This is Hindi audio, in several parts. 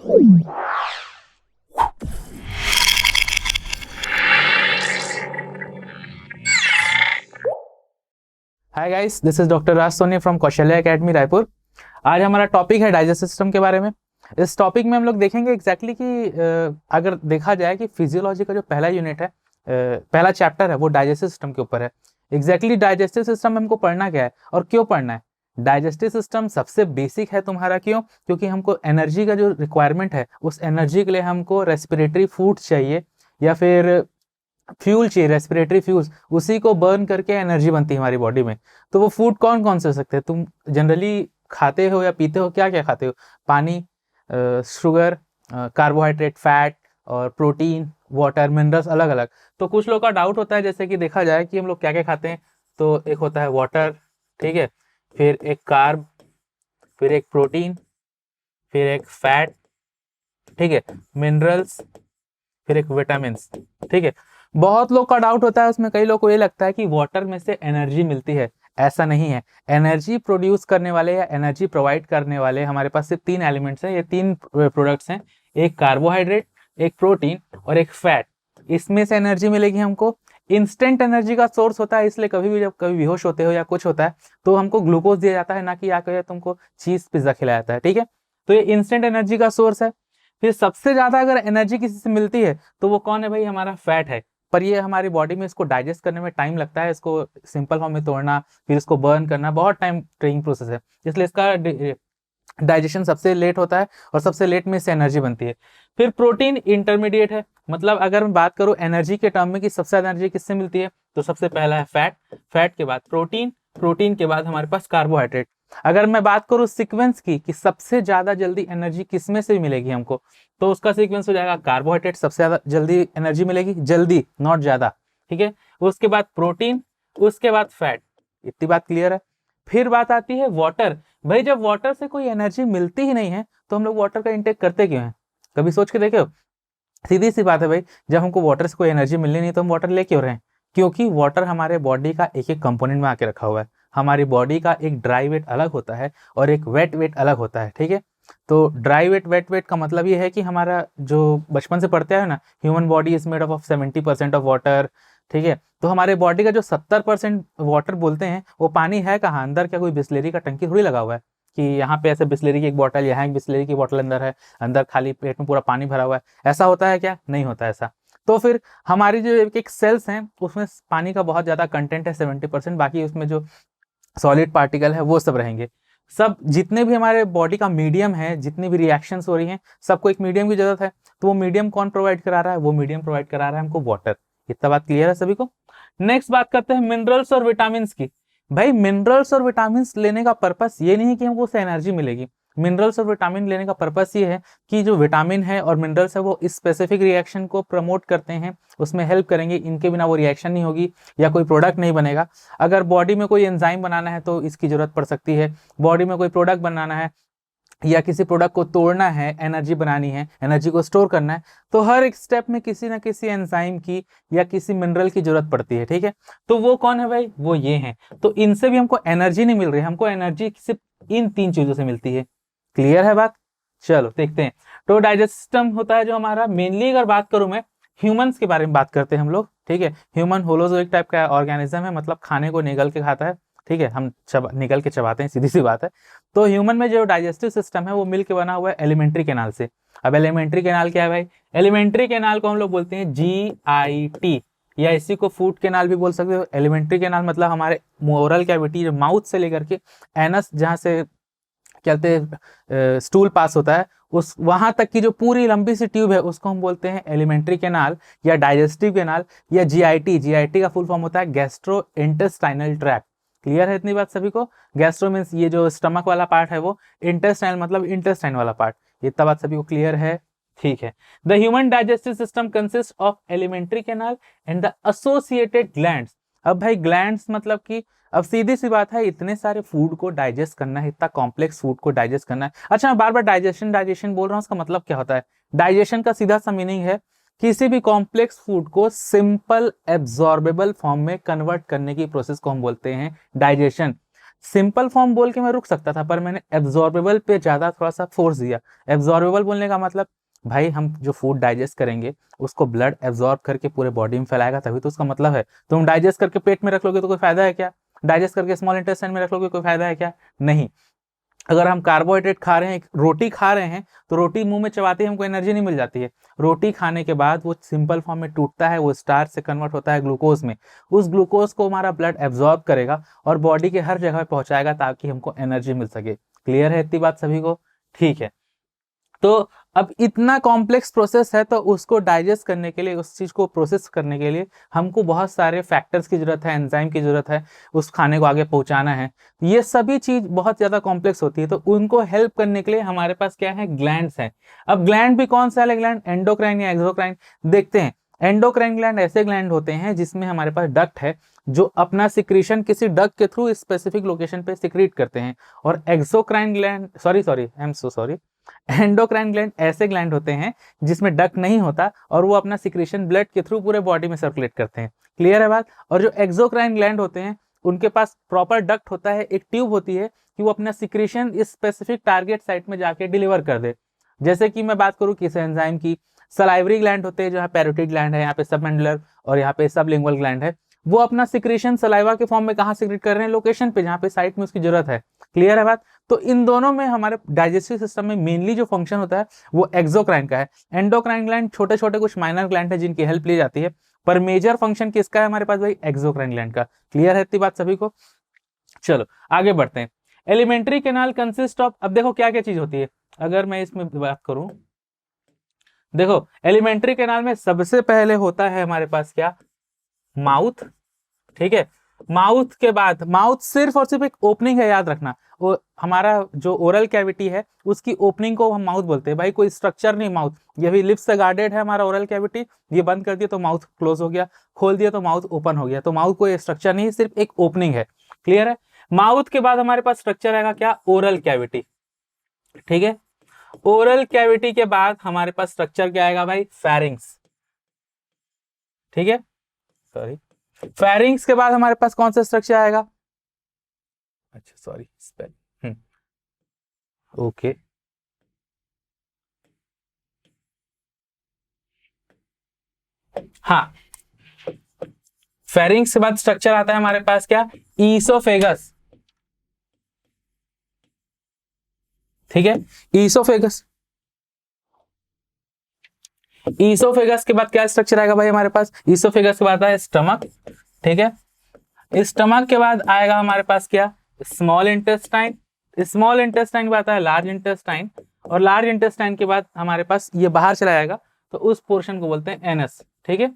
Hi guys, this is doctor Raj Soni from Kaushalya Academy Raipur. आज हमारा टॉपिक है डाइजेस्टिव सिस्टम के बारे में। इस टॉपिक में हम लोग देखेंगे एग्जैक्टली कि अगर देखा जाए कि फिजियोलॉजी का जो पहला यूनिट है, पहला चैप्टर है, वो डाइजेस्टिव सिस्टम के ऊपर है। एग्जैक्टली डाइजेस्टिव सिस्टम में हमको पढ़ना क्या है और क्यों पढ़ना है। डाइजेस्टिव सिस्टम सबसे बेसिक है तुम्हारा। क्यों? क्योंकि हमको एनर्जी का जो रिक्वायरमेंट है, उस एनर्जी के लिए हमको रेस्पिरेटरी फूड चाहिए या फिर फ्यूल चाहिए, रेस्पिरेटरी फ्यूल्स, उसी को बर्न करके एनर्जी बनती है हमारी बॉडी में। तो वो फूड कौन कौन से हो सकते हैं? तुम जनरली खाते हो या पीते हो, क्या क्या खाते हो? पानी, शुगर, कार्बोहाइड्रेट, फैट और प्रोटीन, वाटर, मिनरल्स, अलग अलग। तो कुछ लोग का डाउट होता है, जैसे कि देखा जाए कि हम लोग क्या क्या खाते हैं। तो एक होता है वाटर, ठीक है, फिर एक कार्ब, फिर एक प्रोटीन, फिर एक फैट, ठीक है, मिनरल्स, फिर एक विटामिन, ठीक है। बहुत लोग का डाउट होता है उसमें, कई लोग को ये लगता है कि वाटर में से एनर्जी मिलती है। ऐसा नहीं है। एनर्जी प्रोड्यूस करने वाले या एनर्जी प्रोवाइड करने वाले हमारे पास सिर्फ तीन एलिमेंट्स हैं, ये तीन प्रोडक्ट्स हैं। एक कार्बोहाइड्रेट, एक प्रोटीन और एक फैट। इसमें से एनर्जी मिलेगी हमको। इंस्टेंट एनर्जी का सोर्स होता है, इसलिए कभी भी जब कभी बेहोश होते हो या कुछ होता है तो हमको ग्लूकोज दिया जाता है, ना कि या तुमको चीज पिज्जा खिलाया जाता है, ठीक है। तो ये इंस्टेंट एनर्जी का सोर्स है। फिर सबसे ज्यादा अगर एनर्जी किसी से मिलती है तो वो कौन है भाई? हमारा फैट है। पर ये हमारी बॉडी में इसको डाइजेस्ट करने में टाइम लगता है, इसको सिंपल फॉर्म में तोड़ना, फिर इसको बर्न करना, बहुत टाइम टेकिंग प्रोसेस है, इसलिए इसका डाइजेशन सबसे लेट होता है और सबसे लेट में इससे एनर्जी बनती है। फिर प्रोटीन इंटरमीडिएट है। मतलब अगर मैं बात करूं एनर्जी के टर्म में कि सबसे ज्यादा एनर्जी किससे मिलती है, तो सबसे पहला है फैट, फैट के बाद प्रोटीन, प्रोटीन के बाद हमारे पास कार्बोहाइड्रेट। अगर मैं बात करूं सीक्वेंस की कि सबसे ज्यादा जल्दी एनर्जी किसमें से मिलेगी हमको, तो उसका सीक्वेंस हो जाएगा कार्बोहाइड्रेट, सबसे ज्यादा जल्दी एनर्जी मिलेगी, जल्दी नॉट ज्यादा, ठीक है। उसके बाद प्रोटीन, उसके बाद फैट। इतनी बात क्लियर है। फिर बात आती है वाटर। भाई जब वाटर से कोई एनर्जी मिलती ही नहीं है तो हम लोग वाटर का इंटेक करते क्यों हैं? कभी सोच के देखे हो? सीधी सी बात है भाई, जब हमको वाटर से कोई एनर्जी मिलनी नहीं तो हम वाटर ले क्यों रहे हैं? क्योंकि वाटर हमारे बॉडी का एक एक कंपोनेंट में आके रखा हुआ है। हमारी बॉडी का एक ड्राई वेट अलग होता है और एक वेट वेट अलग होता है, ठीक है। तो ड्राई वेट, वेट वेट का मतलब ये है कि हमारा जो बचपन से पढ़ते हैं ना, human body is made of 70% of water, ठीक है। तो हमारे बॉडी का जो 70% वाटर बोलते हैं, वो पानी है कहाँ? अंदर क्या कोई बिस्लेरी का टंकी थोड़ी लगा हुआ है कि यहाँ पे ऐसे बिस्लेरी की एक बॉटल, यहाँ एक बिस्लेरी की बॉटल अंदर है, अंदर खाली पेट में पूरा पानी भरा हुआ है। ऐसा होता है क्या? नहीं होता ऐसा। तो फिर हमारी जो एक सेल्स हैं उसमें पानी का बहुत ज्यादा कंटेंट है, 70%। बाकी उसमें जो सॉलिड पार्टिकल है वो सब रहेंगे। सब जितने भी हमारे बॉडी का मीडियम है, जितनी भी रिएक्शंस हो रही हैं, सबको एक मीडियम की जरूरत है। तो वो मीडियम कौन प्रोवाइड करा रहा है? वो मीडियम प्रोवाइड करा रहा है हमको वाटर। इतना बात क्लियर है सभी को? नेक्स्ट बात करते हैं मिनरल्स और विटामिन की। भाई मिनरल्स और विटामिन लेने का पर्पस ये नहीं है कि हमको उससे एनर्जी मिलेगी। मिनरल्स और विटामिन लेने का पर्पस ये है कि जो विटामिन है और मिनरल्स है वो इस स्पेसिफिक रिएक्शन को प्रमोट करते हैं, उसमें हेल्प करेंगे। इनके बिना वो रिएक्शन नहीं होगी या कोई प्रोडक्ट नहीं बनेगा। अगर बॉडी में कोई एंजाइम बनाना है तो इसकी जरूरत पड़ सकती है। बॉडी में कोई प्रोडक्ट बनाना है या किसी प्रोडक्ट को तोड़ना है, एनर्जी बनानी है, एनर्जी को स्टोर करना है, तो हर एक स्टेप में किसी ना किसी एंजाइम की या किसी मिनरल की जरूरत पड़ती है, ठीक है। तो वो कौन है भाई? वो ये हैं। तो इनसे भी हमको एनर्जी नहीं मिल रही, हमको एनर्जी सिर्फ इन तीन चीजों से मिलती है। क्लियर है बात? चलो देखते हैं। तो डाइजेस्ट सिस्टम होता है जो हमारा, मेनली अगर बात करूं मैं ह्यूमंस के बारे में बात करते हैं हम लोग, ठीक है। ह्यूमन होलोजोइक टाइप का ऑर्गेनिज्म है, मतलब खाने को निगल के खाता है, ठीक है। हम निगल के चबाते हैं, सीधी सी बात है। तो ह्यूमन में जो डाइजेस्टिव सिस्टम है वो मिल के बना हुआ है एलिमेंट्री कैनाल से। अब एलिमेंट्री कैनाल क्या है भाई? एलिमेंट्री कैनाल को हम लोग बोलते हैं GIT, या इसी को फूड कैनाल भी बोल सकते हो। एलिमेंट्री कैनाल मतलब हमारे ओरल कैविटी, जो माउथ से लेकर के एनस, जहाँ से कहते हैं स्टूल पास होता है, उस वहां तक की जो पूरी लंबी सी ट्यूब है उसको हम बोलते हैं एलिमेंट्री कैनाल या डाइजेस्टिव कैनाल या GIT। GIT का फुल फॉर्म होता है गैस्ट्रो इंटेस्टाइनल ट्रैक्ट। क्लियर है इतनी बात सभी को? गैस्ट्रो मीन्स ये जो स्टमक वाला पार्ट है वो, इंटेस्टाइन मतलब इंटेस्टाइन वाला पार्ट। इतना बात सभी को क्लियर है? ठीक है। The human digestive system consist of alimentary canal and the associated glands. अब भाई ग्लैंड्स मतलब कि, अब सीधी सी बात है, इतने सारे फूड को डाइजेस्ट करना है, इतना कॉम्प्लेक्स फूड को डाइजेस्ट करना है। अच्छा मैं बार बार डाइजेशन डाइजेशन बोल रहा हूँ, उसका मतलब क्या होता है? डाइजेशन का सीधा सा मीनिंग है किसी भी कॉम्प्लेक्स फूड को सिंपल एब्जॉर्बेबल फॉर्म में कन्वर्ट करने की प्रोसेस को हम बोलते हैं डाइजेशन। सिंपल फॉर्म बोल के मैं रुक सकता था, पर मैंने एब्जॉर्बेबल पे ज़्यादा थोड़ा सा फोर्स दिया। एब्जॉर्बेबल बोलने का मतलब भाई हम जो फूड डाइजेस्ट करेंगे उसको ब्लड एब्जॉर्ब करके पूरे बॉडी में फैलाएगा, तभी तो उसका मतलब है। तुम डाइजेस्ट करके पेट में रख लोगे तो कोई फायदा है क्या? डाइजेस्ट करके स्मॉल इंटेस्टाइन में रख लोगे, कोई फायदा है क्या? नहीं। अगर हम कार्बोहाइड्रेट खा रहे हैं, रोटी खा रहे हैं, तो रोटी मुंह में चबाते ही हमको एनर्जी नहीं मिल जाती है। रोटी खाने के बाद वो सिंपल फॉर्म में टूटता है, वो स्टार्च से कन्वर्ट होता है ग्लूकोज में। उस ग्लूकोज को हमारा ब्लड एब्जॉर्ब करेगा और बॉडी के हर जगह पहुंचाएगा ताकि हमको एनर्जी मिल सके। क्लियर है इतनी बात सभी को? ठीक है। तो अब इतना कॉम्प्लेक्स प्रोसेस है, तो उसको डाइजेस्ट करने के लिए, उस चीज़ को प्रोसेस करने के लिए हमको बहुत सारे फैक्टर्स की जरूरत है, एंजाइम की जरूरत है, उस खाने को आगे पहुंचाना है। ये सभी चीज़ बहुत ज़्यादा कॉम्प्लेक्स होती है, तो उनको हेल्प करने के लिए हमारे पास क्या है? ग्लैंड्स हैं। अब ग्लैंड भी कौन सा है ग्लैंड? एंडोक्राइन या एक्सोक्राइन? देखते हैं। एंडोक्राइन ग्लैंड ऐसे ग्लैंड होते हैं जिसमें हमारे पास डक्ट है, जो अपना सिक्रीशन किसी डक्ट के थ्रू स्पेसिफिक लोकेशन पे सिक्रीट करते हैं। और exocrine gland, sorry I am so sorry, endocrine gland ऐसे ग्लैंड होते हैं जिसमें डक्ट नहीं होता और वो अपना सिक्रीशन ब्लड के थ्रू पूरे बॉडी में सर्कुलेट करते हैं। क्लियर है बात? और जो एक्सोक्राइन ग्लैंड होते हैं उनके पास प्रॉपर डक्ट होता है, एक ट्यूब होती है कि वो अपना सिक्रीशन इस स्पेसिफिक टारगेट साइट में जाके डिलीवर कर दे। जैसे कि मैं बात करूं किसी एंजाइम की, सलाइवरी ग्लैंड होते हैं, जहाँ पैरोटिड ग्लैंड है, यहाँ पे सबमेंडुलर और यहाँ पे सबलिंगुअल ग्लैंड है। वो अपना सिक्रीशन सलाइवा के फॉर्म में कहाँ सिक्रीट कर रहे हैं? लोकेशन पे, जहाँ पे साइट में उसकी जरूरत है। क्लियर है बात? तो इन दोनों में हमारे डाइजेस्टिव सिस्टम में मेनली जो फंक्शन होता है वो एक्सोक्राइन का है। एंडोक्राइन ग्लैंड छोटे छोटे कुछ माइनर ग्लैंड है जिनकी हेल्प ली जाती है, पर मेजर फंक्शन किसका है हमारे पास भाई? एक्सोक्राइन ग्लैंड का। क्लियर है इतनी बात सभी को? चलो आगे बढ़ते हैं। एलिमेंट्री कैनाल कंसिस्ट ऑफ, अब देखो क्या क्या चीज होती है। अगर मैं इसमें बात करूं, देखो एलिमेंट्री कैनाल में सबसे पहले होता है हमारे पास क्या? माउथ। ठीक है। माउथ के बाद, माउथ सिर्फ और सिर्फ एक ओपनिंग है, याद रखना। वो हमारा जो ओरल कैविटी है उसकी ओपनिंग को हम माउथ बोलते हैं भाई, कोई स्ट्रक्चर नहीं माउथ। ये भी लिप्स से गार्डेड है हमारा ओरल कैविटी, ये बंद कर दिया तो माउथ क्लोज हो गया, खोल दिया तो माउथ ओपन हो गया। तो माउथ कोई स्ट्रक्चर नहीं, सिर्फ एक ओपनिंग है। क्लियर है? माउथ के बाद हमारे पास स्ट्रक्चर आएगा क्या? Oral cavity. ठीक है। ओरल कैविटी के बाद हमारे पास स्ट्रक्चर क्या आएगा भाई? फेरिंग्स। ठीक है, सॉरी, फेरिंग्स के बाद हमारे पास कौन सा स्ट्रक्चर आएगा? अच्छा सॉरी, स्पेल, ओके, हाँ, फेरिंग्स के बाद स्ट्रक्चर आता है हमारे पास क्या? ईसोफेगस। ठीक है, ईसोफेगस। ईसोफेगस के बाद क्या स्ट्रक्चर आएगा भाई हमारे पास? ईसोफेगस के बाद है स्टमक। ठीक है, स्टमक के बाद आएगा हमारे पास क्या? Small intestine. स्मॉल इंटेस्टाइन के बाद आता है लार्ज इंटेस्टाइन, और लार्ज इंटेस्टाइन के बाद हमारे पास ये बाहर चला जाएगा तो उस पोर्शन को बोलते हैं एनस। ठीक है,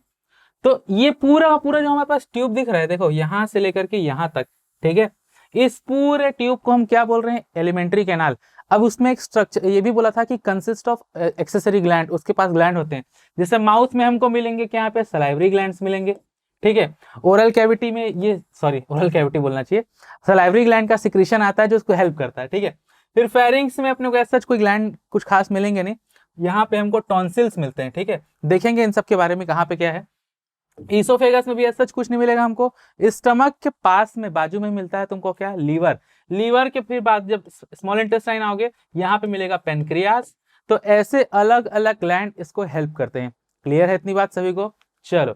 तो ये पूरा का पूरा जो हमारे पास ट्यूब दिख रहा है, देखो यहां से लेकर के यहां तक, ठीक है, इस पूरे ट्यूब को हम क्या बोल रहे हैं? Alimentary canal. अब उसमें एक स्ट्रक्चर ये भी बोला था कि कंसिस्ट ऑफ एक्सेसरी ग्लैंड, उसके पास ग्लैंड होते हैं। जैसे माउथ में हमको मिलेंगे क्या? यहाँ पे सलाइवरी ग्लैंड्स मिलेंगे। ठीक है, ओरल कैविटी में ये, सॉरी ओरल कैविटी बोलना चाहिए, सलाइवरी ग्लैंड का सिक्रीशन आता है जो उसको हेल्प करता है। ठीक है, फिर फेरिंग्स में अपने को ऐसा कोई ग्लैंड कुछ खास मिलेंगे नहीं। यहाँ पे हमको टॉन्सिल्स मिलते हैं। ठीक है, देखेंगे इन सब के बारे में कहाँ पे क्या है। ईसोफेगस में भी ऐसा कुछ नहीं मिलेगा हमको। स्टमक के पास में बाजू में मिलता है तुमको क्या? लीवर। लीवर के फिर बाद जब स्मॉल इंटेस्टाइन आओगे यहाँ पे मिलेगा पेनक्रियास। तो ऐसे अलग अलग ग्लैंड इसको हेल्प करते हैं। क्लियर है इतनी बात सभी को? चलो,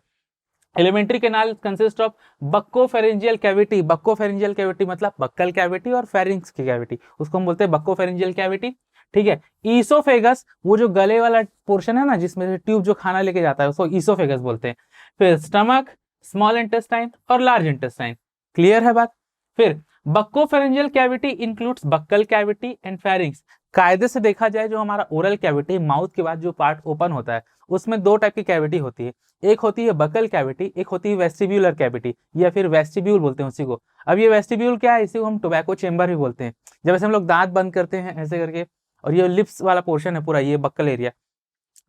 alimentary canal consist of buccopharyngeal cavity. Buccopharyngeal cavity मतलब बक्कल कैविटी और फेरिंग्स की कैविटी, उसको हम बोलते हैं बक्कोफेरेंजियल कैविटी। ठीक है, ईसोफेगस वो जो गले वाला पोर्शन है ना, जिसमें से ट्यूब जो खाना लेके जाता है उसको ईसोफेगस बोलते हैं। फिर स्टमक, स्मॉल इंटेस्टाइन और लार्ज इंटेस्टाइन। क्लियर है बात? फिर buccopharyngeal cavity includes buccal cavity and pharynx. कायदे से देखा जाए जो हमारा ओरल कैविटी, माउथ के बाद जो पार्ट ओपन होता है, उसमें दो टाइप की कैविटी होती है। एक होती है बकल कैविटी, एक होती है वेस्टिब्यूलर कैविटी, या फिर वेस्टिब्यूल बोलते हैं उसी को। अब ये वेस्टिब्यूल क्या है? इसी को हम टोबैको चेंबर भी बोलते हैं। जब ऐसे हम लोग दांत बंद करते हैं ऐसे करके, और ये लिप्स वाला पोर्शन है पूरा, ये बक्कल एरिया,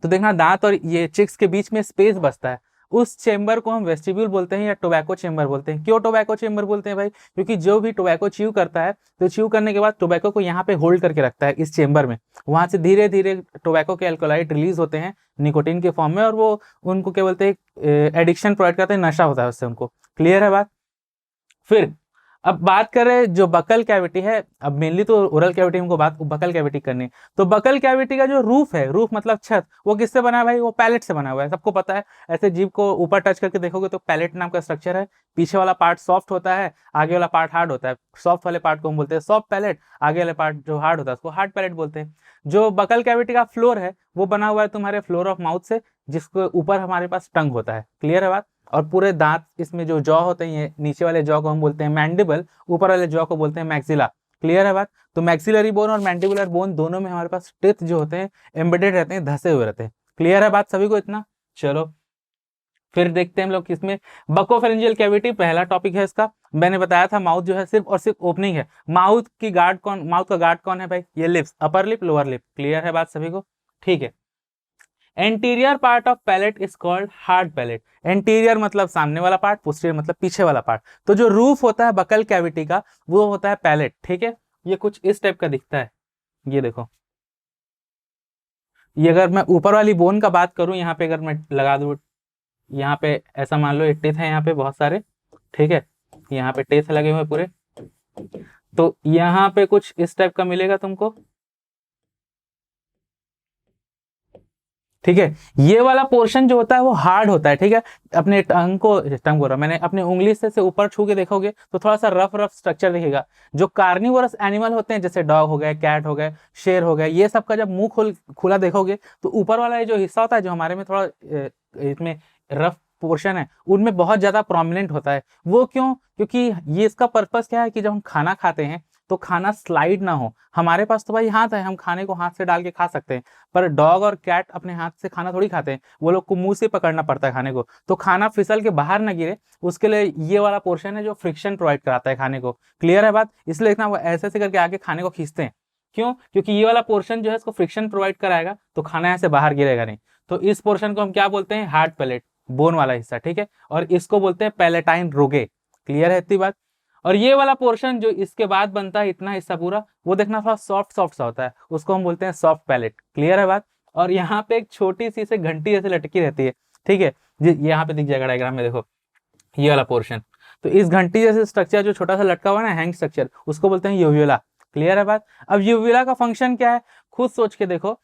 तो देखना दांत और ये चिक्स के बीच में स्पेस बचता है, उस चेंबर को हम वेस्टिब्यूल बोलते हैं या टोबैको चेंबर बोलते हैं। क्यों टोबैको चेंबर बोलते हैं भाई? क्योंकि जो भी टोबैको च्यू करता है तो च्यू करने के बाद टोबैको को यहाँ पे होल्ड करके रखता है इस चेंबर में। वहां से धीरे धीरे टोबैको के एल्कोलाइड रिलीज होते हैं निकोटीन के फॉर्म में, और वो उनको क्या बोलते हैं? एडिक्शन प्रोवाइड करते हैं, नशा होता है उससे उनको। क्लियर है बात? फिर अब बात करें जो बकल कैविटी है, अब मेनली तो ओरल कैविटी हमको बात बकल कैविटी करनी है। तो बकल कैविटी का जो रूफ है, रूफ मतलब छत, वो किससे बना है भाई? वो पैलेट से बना हुआ है, सबको पता है। ऐसे जीभ को ऊपर टच करके देखोगे तो पैलेट नाम का स्ट्रक्चर है। पीछे वाला पार्ट सॉफ्ट होता है, आगे वाला पार्ट हार्ड होता है। सॉफ्ट वाले पार्ट को हम बोलते हैं सॉफ्ट पैलेट, आगे वाले पार्ट जो हार्ड होता है उसको हार्ड पैलेट बोलते हैं। जो बकल कैविटी का फ्लोर है वो बना हुआ है तुम्हारे फ्लोर ऑफ माउथ से, जिसके ऊपर हमारे पास टंग होता है। क्लियर है बात? और पूरे दांत, इसमें जो जॉ होते हैं, ये नीचे वाले जॉ को हम बोलते हैं मैंडिबल, ऊपर वाले जॉ को बोलते हैं मैक्सिला। क्लियर है बात? तो मैक्सिलरी बोन और मैंडिबुलर बोन दोनों में हमारे पास टीथ जो होते हैं एम्बेडेड रहते हैं, धसे हुए रहते हैं। क्लियर है बात सभी को इतना? चलो फिर देखते हैं हम लोग किसमें। बकोफेरेंजियल कैविटी पहला टॉपिक है इसका। मैंने बताया था माउथ जो है सिर्फ और सिर्फ ओपनिंग है। माउथ की गार्ड कौन, माउथ का गार्ड कौन है भाई? ये lips, upper lip, lower lip. Clear है बात सभी को? ठीक है। Anterior part of palate is called hard palate. Anterior मतलब सामने वाला पार्ट, पोस्टीरियर मतलब पीछे वाला पार्ट। तो जो रूफ होता है बकल कैविटी का वो होता है पैलेट। ठीक है, ये कुछ इस टाइप का दिखता है। ये देखो, ये अगर मैं ऊपर वाली बोन का बात करूं, यहाँ पे अगर मैं लगा दूं, यहाँ पे ऐसा मान लो टेथ है यहाँ पे बहुत सारे। ठीक है, यहाँ पे टेथ लगे हुए पूरे। तो यहाँ पे कुछ इस टाइप का मिलेगा तुमको। ठीक है, ये वाला पोर्शन जो होता है वो हार्ड होता है। ठीक है, अपने टंग बोल रहा मैंने, अपने उंगली से ऊपर छू के देखोगे तो थोड़ा सा रफ रफ स्ट्रक्चर दिखेगा। जो कार्निवोरस एनिमल होते हैं जैसे डॉग हो गए, कैट हो गए, शेर हो गए, ये सब का जब मुंह खुला देखोगे तो ऊपर वाला ये जो हिस्सा होता है जो हमारे में थोड़ा इसमें रफ पोर्शन है, उनमें बहुत ज्यादा प्रोमिनेंट होता है। वो क्यों? क्योंकि ये इसका पर्पस क्या है कि जब हम खाना खाते हैं तो खाना स्लाइड ना हो। हमारे पास तो भाई हाथ है, हम खाने को हाथ से डाल के खा सकते हैं, पर डॉग और कैट अपने हाथ से खाना थोड़ी खाते हैं, वो लोग को मुंह से पकड़ना पड़ता है खाने को। तो खाना फिसल के बाहर ना गिरे उसके लिए ये वाला पोर्शन है जो फ्रिक्शन प्रोवाइड कराता है खाने को। क्लियर है बात? इसलिए इतना वो ऐसे ऐसे करके आगे खाने को खींचते हैं। क्यों? क्योंकि ये वाला पोर्शन जो है इसको फ्रिक्शन प्रोवाइड कराएगा तो खाना यहाँ से बाहर गिरेगा नहीं। तो इस पोर्शन को हम क्या बोलते हैं? हार्ड पैलेट, बोन वाला हिस्सा। ठीक है, और इसको बोलते हैं पैलेटाइन रोगे। क्लियर है इतनी बात? और ये वाला पोर्शन जो इसके बाद बनता है, इतना हिस्सा पूरा, वो देखना थोड़ा सॉफ्ट सॉफ्ट सा होता है, उसको हम बोलते हैं सॉफ्ट पैलेट। क्लियर है बात? और यहाँ पे एक छोटी सी से घंटी जैसे लटकी रहती है। ठीक है, यहाँ पे दिख जाएगा डायग्राम में, देखो ये वाला पोर्शन। तो इस घंटी जैसे स्ट्रक्चर जो छोटा सा लटका हुआ है ना, हैंग स्ट्रक्चर, उसको बोलते हैं यूव्यूला। क्लियर है बात? अब यूव्यूला का फंक्शन क्या है खुद सोच के देखो।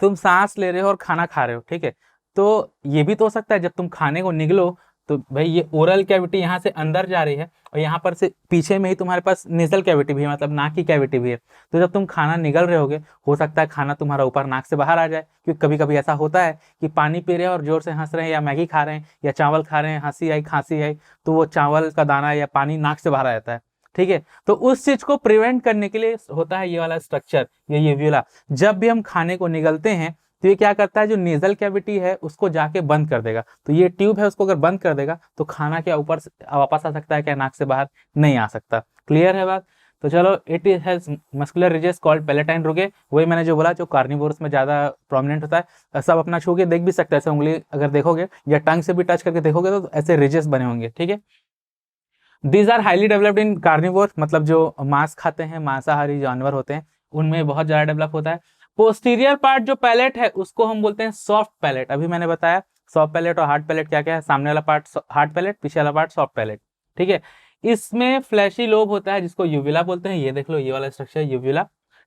तुम सांस ले रहे हो और खाना खा रहे हो, ठीक है, तो ये भी तो हो सकता है जब तुम खाने को निगलो तो भाई ये ओरल कैविटी यहाँ से अंदर जा रही है और यहाँ पर से पीछे में ही तुम्हारे पास नेजल कैविटी भी है, मतलब नाक की कैविटी भी है। तो जब तुम खाना निगल रहे होगे, हो सकता है खाना तुम्हारा ऊपर नाक से बाहर आ जाए, क्योंकि कभी कभी ऐसा होता है कि पानी पी रहे हैं और जोर से हंस रहे हैं, या मैगी खा रहे हैं, या चावल खा रहे हैं, हंसी आई खांसी आई, तो वो चावल का दाना या पानी नाक से बाहर आ जाता है। ठीक है, तो उस चीज को प्रिवेंट करने के लिए होता है ये वाला स्ट्रक्चर, ये यूव्यूला। जब भी हम खाने को निगलते हैं तो ये क्या करता है, जो नेजल कैविटी है उसको जाके बंद कर देगा। तो ये ट्यूब है, उसको अगर बंद कर देगा तो खाना क्या ऊपर वापस आ सकता है, क्या नाक से बाहर नहीं आ सकता। क्लियर है बात? तो चलो, it has muscular ridges called palatine रोगे। वही मैंने जो बोला, जो कार्निवोरस में ज्यादा प्रोमिनेंट होता है। सब अपना छू के देख भी सकते हैं, ऐसे उंगली अगर देखोगे या टंग से भी टच करके देखोगे तो ऐसे रिजेस बने होंगे। ठीक है, these are highly developed in carnivore, मतलब जो मांस खाते हैं, मांसाहारी जानवर होते हैं, उनमें बहुत ज्यादा डेवलप होता है। पोस्टीरियर पार्ट जो पैलेट है उसको हम बोलते हैं सॉफ्ट पैलेट। अभी मैंने बताया सॉफ्ट पैलेट और हार्ड पैलेट क्या क्या है। सामने वाला पार्ट हार्ड पैलेट, पीछे वाला पार्ट सॉफ्ट पैलेट। ठीक है, इसमें फ्लैशी लोब होता है जिसको यूविला बोलते हैं। ये देख लो, ये वाला स्ट्रक्चर यूविला।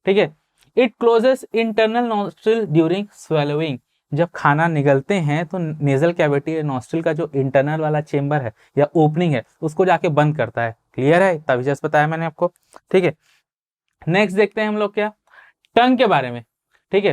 ठीक है, it closes internal nostril during swallowing. जब खाना निगलते हैं तो नेजल कैविटी, नॉस्ट्रिल का जो इंटरनल वाला चेंबर है या ओपनिंग है उसको जाके बंद करता है। क्लियर है? तभी जैसे बताया मैंने आपको। ठीक है, नेक्स्ट देखते हैं हम लोग क्या, टंग के बारे में। ठीक है,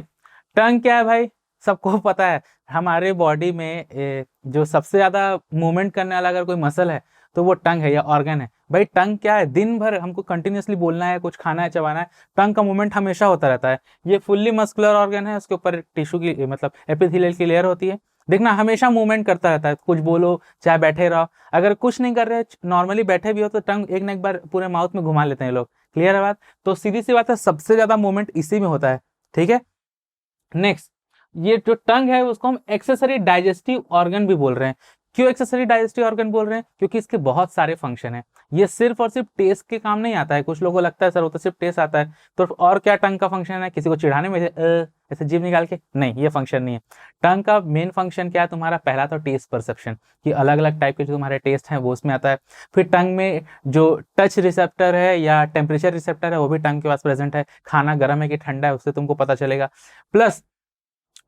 टंग क्या है भाई? सबको पता है हमारे बॉडी में जो सबसे ज्यादा मूवमेंट करने वाला अगर कोई मसल है तो वो टंग है या ऑर्गन है। भाई टंग क्या है? दिन भर हमको कंटिन्यूअसली बोलना है, कुछ खाना है, चबाना है, टंग का मूवमेंट हमेशा होता रहता है। ये फुल्ली मस्कुलर ऑर्गन है, उसके ऊपर टिश्यू की मतलब एपिथेलियल की लेयर होती है। देखना हमेशा मूवमेंट करता रहता है, कुछ बोलो चाहे बैठे रहो। अगर कुछ नहीं कर रहे, नॉर्मली बैठे भी हो तो टंग एक ना एक बार पूरे माउथ में घुमा लेते हैं लोग। क्लियर है बात? तो सीधी सी बात है, सबसे ज्यादा मूवमेंट इसी में होता है। ठीक है, नेक्स्ट, ये जो टंग है उसको हम एक्सेसरी डाइजेस्टिव ऑर्गन भी बोल रहे हैं। क्यों एक्सेसरी डाइजेस्टिव ऑर्गन बोल रहे हैं? क्योंकि इसके बहुत सारे फंक्शन हैं। ये सिर्फ और सिर्फ टेस्ट के काम नहीं आता है। कुछ लोगों को लगता है सर वो तो सिर्फ टेस्ट आता है, तो और क्या टंग का फंक्शन है? किसी को चिढ़ाने में ऐसे जीभ निकाल के? नहीं, ये फंक्शन नहीं है। टंग का मेन फंक्शन क्या है तुम्हारा? पहला तो टेस्ट परसेप्शन, कि अलग अलग टाइप के जो तुम्हारे टेस्ट हैं वो उसमें आता है। फिर टंग में जो टच रिसेप्टर है या टेम्परेचर रिसेप्टर है वो भी टंग के पास प्रेजेंट है। खाना गर्म है कि ठंडा है उससे तुमको पता चलेगा। प्लस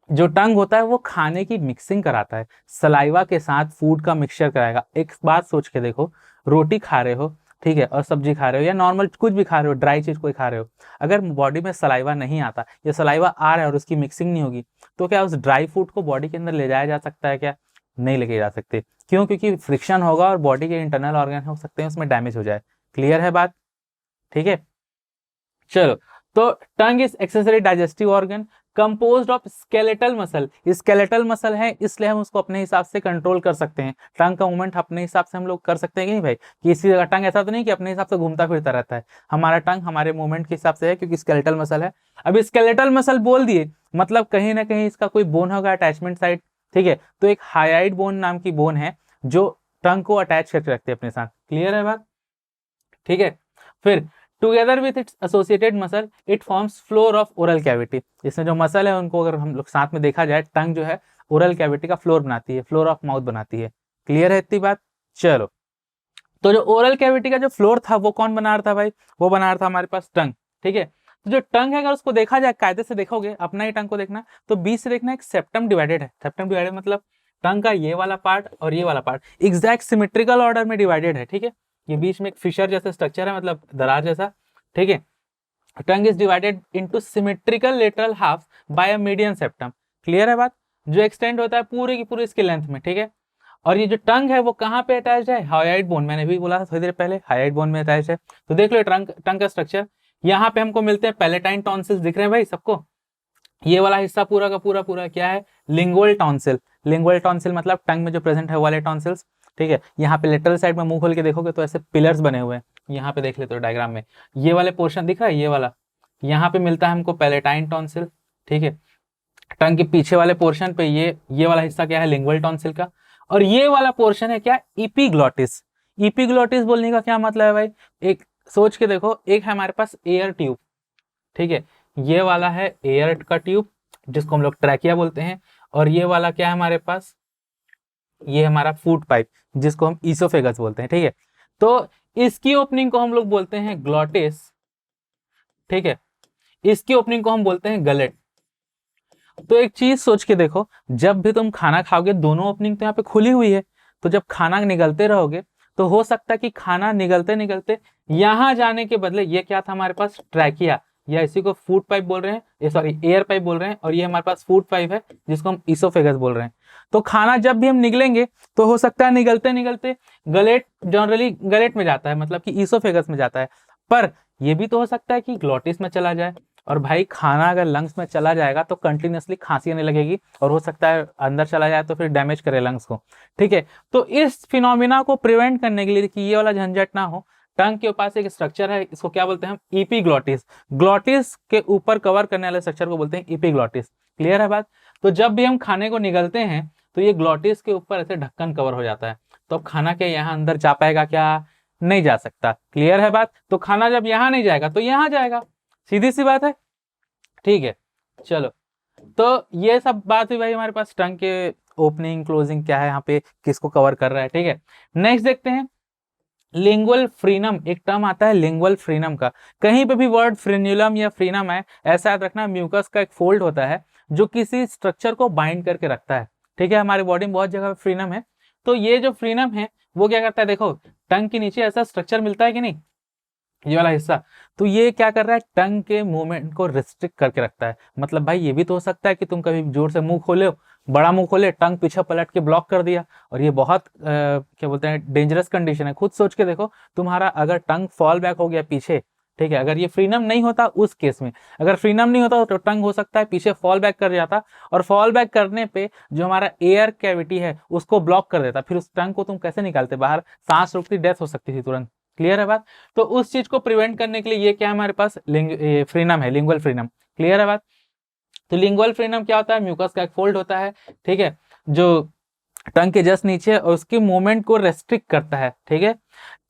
जो टंग होता है वो खाने की मिक्सिंग कराता है, सलाइवा के साथ फूड का मिक्सचर कराएगा। एक बात सोच के देखो, रोटी खा रहे हो, ठीक है, और सब्जी खा रहे हो या नॉर्मल कुछ भी खा रहे हो, ड्राई चीज कोई खा रहे हो, अगर बॉडी में सलाइवा नहीं आता या सलाइवा आ रहा है और उसकी मिक्सिंग नहीं होगी, तो क्या उस ड्राई फूड को बॉडी के अंदर ले जाया जा सकता है? क्या नहीं लेके जा सकते। क्यों? क्योंकि फ्रिक्शन होगा और बॉडी के इंटरनल ऑर्गन हो सकते हैं उसमें डैमेज हो जाए। क्लियर है बात? ठीक है, चलो। तो tongue is accessory digestive organ composed of skeletal muscle. Skeletal muscle है इसलिए हम उसको अपने हिसाब से कंट्रोल कर सकते हैं। टंग का मूवमेंट अपने हिसाब से हम लोग कर सकते हैं कि नहीं भाई? कि इसी का टंग ऐसा तो नहीं कि अपने हिसाब से घूमता फिरता रहता है। हमारा टंग हमारे मूवमेंट के हिसाब से है क्योंकि स्केलेटल मसल है। अब स्केलेटल मसल बोल दिए मतलब कहीं ना कहीं इसका कोई बोन होगा अटैचमेंट साइड, ठीक है। तो एक हाइड बोन नाम की बोन है जो टंग को अटैच करके रखते हैं अपने साथ। क्लियर है बात? ठीक है। फिर together with its associated muscle it forms floor of oral cavity. इसमें जो मसल है उनको अगर हम लोग साथ में देखा जाए, टंग जो है ओरल कैविटी का फ्लोर बनाती है, फ्लोर ऑफ माउथ बनाती है। क्लियर है इतनी बात? चलो, तो जो ओरल कैविटी का जो फ्लोर था वो कौन बना रहा था भाई? वो बना रहा था हमारे पास टंग। ठीक है, तो जो टंग है अगर उसको देखा जाए, कायदे से देखोगे, अपना ही टंग को देखना, तो बीच से देखना एक सेप्टम डिवाइडेड है। सेप्टम डिवाइडेड मतलब टंग का ये वाला पार्ट और ये वाला पार्ट एग्जैक्ट सिमेट्रिकल ऑर्डर में डिवाइडेड है। ठीक है, ये बीच में एक फिशर जैसा स्ट्रक्चर है, मतलब दरार जैसा। ठीक है, tongue is divided into symmetrical lateral half by a median septum. Clear है बात? जो एक्सटेंड होता है पूरे की पूरी इसकी लेंथ में। ठीक है, और ये जो टंग है वो कहाँ पे अटैच है? Hyoid bone. मैंने भी बोला था थोड़ी देर पहले, हायोइड बोन में अटैच है। तो देख लो टंग का स्ट्रक्चर। यहाँ पे हमको मिलते हैं पैलेटाइन टॉन्सिल्स, दिख रहे हैं भाई सबको? ये वाला हिस्सा पूरा का पूरा पूरा क्या है? Lingual tonsil. लिंगुअल टॉन्सिल मतलब टंग में जो प्रेजेंट है वाले टॉन्सिल्स। ठीक है, यहाँ पे लेटरल साइड में मुंह खोल के देखोगे तो ऐसे पिलर्स बने हुए हैं। यहाँ पे देख लेते हो डायग्राम में, ये वाले पोर्शन दिख रहा है, ये वाला, यहाँ पे मिलता है हमको पैलेटाइन टॉन्सिल। ठीक है, टंग के पीछे वाले पोर्शन पे ये वाला हिस्सा क्या है? लिंगुअल टॉन्सिल का। और ये वाला पोर्शन है क्या? इपीग्लॉटिस। इपीग्लॉटिस बोलने का क्या मतलब है भाई? एक सोच के देखो, एक है हमारे पास एयर ट्यूब, ठीक है, ये वाला है एयर का ट्यूब जिसको हम लोग ट्रैकिया बोलते हैं, और ये वाला क्या है हमारे पास? ये हमारा फूड पाइप जिसको हम ईसोफेगस बोलते हैं। ठीक है, तो इसकी ओपनिंग को हम लोग बोलते हैं ग्लॉटिस। ठीक है, इसकी ओपनिंग को हम बोलते हैं गलेट। तो एक चीज सोच के देखो, जब भी तुम खाना खाओगे दोनों ओपनिंग तो यहाँ पे खुली हुई है, तो जब खाना निगलते रहोगे तो हो सकता है कि खाना निगलते निगलते यहाँ जाने के बदले ये क्या था हमारे पास? ट्रैकिया, या इसी को फूड पाइप बोल रहे हैं, सॉरी एयर पाइप बोल रहे हैं, और ये हमारे पास फूड पाइप है जिसको हम ईसोफेगस बोल रहे हैं। तो खाना जब भी हम निगलेंगे तो हो सकता है निगलते निगलते गलेट, जनरली गलेट में जाता है, मतलब कि ईसोफेगस में जाता है, पर ये भी तो हो सकता है कि ग्लॉटिस में चला जाए। और भाई खाना अगर लंग्स में चला जाएगा तो कंटिन्यूसली खांसी आने लगेगी, और हो सकता है अंदर चला जाए तो फिर डैमेज करे लंग्स को। ठीक है, तो इस फिनोमिना को प्रिवेंट करने के लिए कि ये वाला झंझट ना हो, टंग के पास एक स्ट्रक्चर है, इसको क्या बोलते हैं हम? इपीग्लॉटिस। ग्लॉटिस के ऊपर कवर करने वाले स्ट्रक्चर को बोलते हैं इपीग्लॉटिस। क्लियर है बात? तो जब भी हम खाने को निगलते हैं तो ये ग्लॉटिस के ऊपर ऐसे ढक्कन कवर हो जाता है, तो अब खाना के यहाँ अंदर जा पाएगा क्या? नहीं जा सकता। क्लियर है बात? तो खाना जब यहाँ नहीं जाएगा तो यहाँ जाएगा, सीधी सी बात है। ठीक है, चलो, तो ये सब बात हुई भाई हमारे पास टंग के ओपनिंग क्लोजिंग क्या है, यहाँ पे किसको कवर कर रहा है। ठीक है, नेक्स्ट देखते हैं लिंगुअल फ्रीनम। एक टर्म आता है लिंगुअल फ्रीनम का, कहीं पे भी वर्ड फ्रीन्यूलम या फ्रीनम है, ऐसा याद रखना, म्यूकस का एक फोल्ड होता है जो किसी स्ट्रक्चर को बाइंड करके रखता है। ठीक है, हमारी बॉडी में बहुत जगह फ्रीनम है, तो ये जो फ्रीनम है वो क्या करता है? देखो टंग के नीचे ऐसा स्ट्रक्चर मिलता है कि नहीं, ये वाला हिस्सा, तो ये क्या कर रहा है? टंग के मूवमेंट को रिस्ट्रिक्ट करके रखता है। मतलब भाई ये भी तो हो सकता है कि तुम कभी जोर से मुंह खोले हो, बड़ा मुंह खोले, टंग पीछे पलट के ब्लॉक कर दिया, और ये बहुत क्या बोलते हैं, डेंजरस कंडीशन है। खुद सोच के देखो, तुम्हारा अगर टंग फॉल बैक हो गया पीछे, ठीक है, अगर ये फ्रीनम नहीं होता उस केस में, अगर फ्रीनम नहीं होता तो टंग हो सकता है पीछे फॉल बैक कर जाता, और फॉल बैक करने पे जो हमारा एयर कैविटी है उसको ब्लॉक कर देता, फिर उस टंग को तुम कैसे निकालते बाहर? सांस रुकती, डेथ हो सकती थी तुरंत। क्लियर है बात? तो उस चीज को प्रिवेंट करने के लिए ये क्या हमारे पास? फ्रीनम है, लिंगुअल फ्रीनम। क्लियर है बात? तो लिंगुअल फ्रीनम क्या होता है? म्यूकस का एक फोल्ड होता है, ठीक है, जो टंग के जस्ट नीचे, और उसके मूवमेंट को रेस्ट्रिक्ट करता है। ठीक है,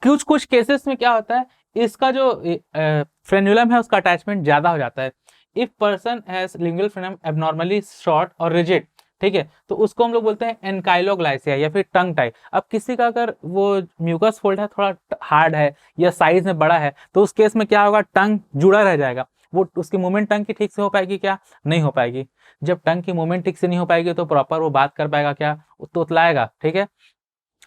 कुछ कुछ केसेस में क्या होता है, इसका जो फ्रेन्युलम है उसका अटैचमेंट ज्यादा हो जाता है। If person has lingual frenulum abnormally short और रिजिड, ठीक है, तो उसको हम लोग बोलते हैं एनकाइलोग्लाइसिया या फिर टंग टाई। अब किसी का अगर वो म्यूकस फोल्ड है थोड़ा हार्ड है या साइज में बड़ा है, तो उस केस में क्या होगा, टंग जुड़ा रह जाएगा, वो उसकी मूवमेंट टंग की ठीक से हो पाएगी क्या, नहीं हो पाएगी। जब टंग की मूवमेंट ठीक से नहीं हो पाएगी तो प्रॉपर वो बात कर पाएगा क्या, तोतलाएगा, ठीक है।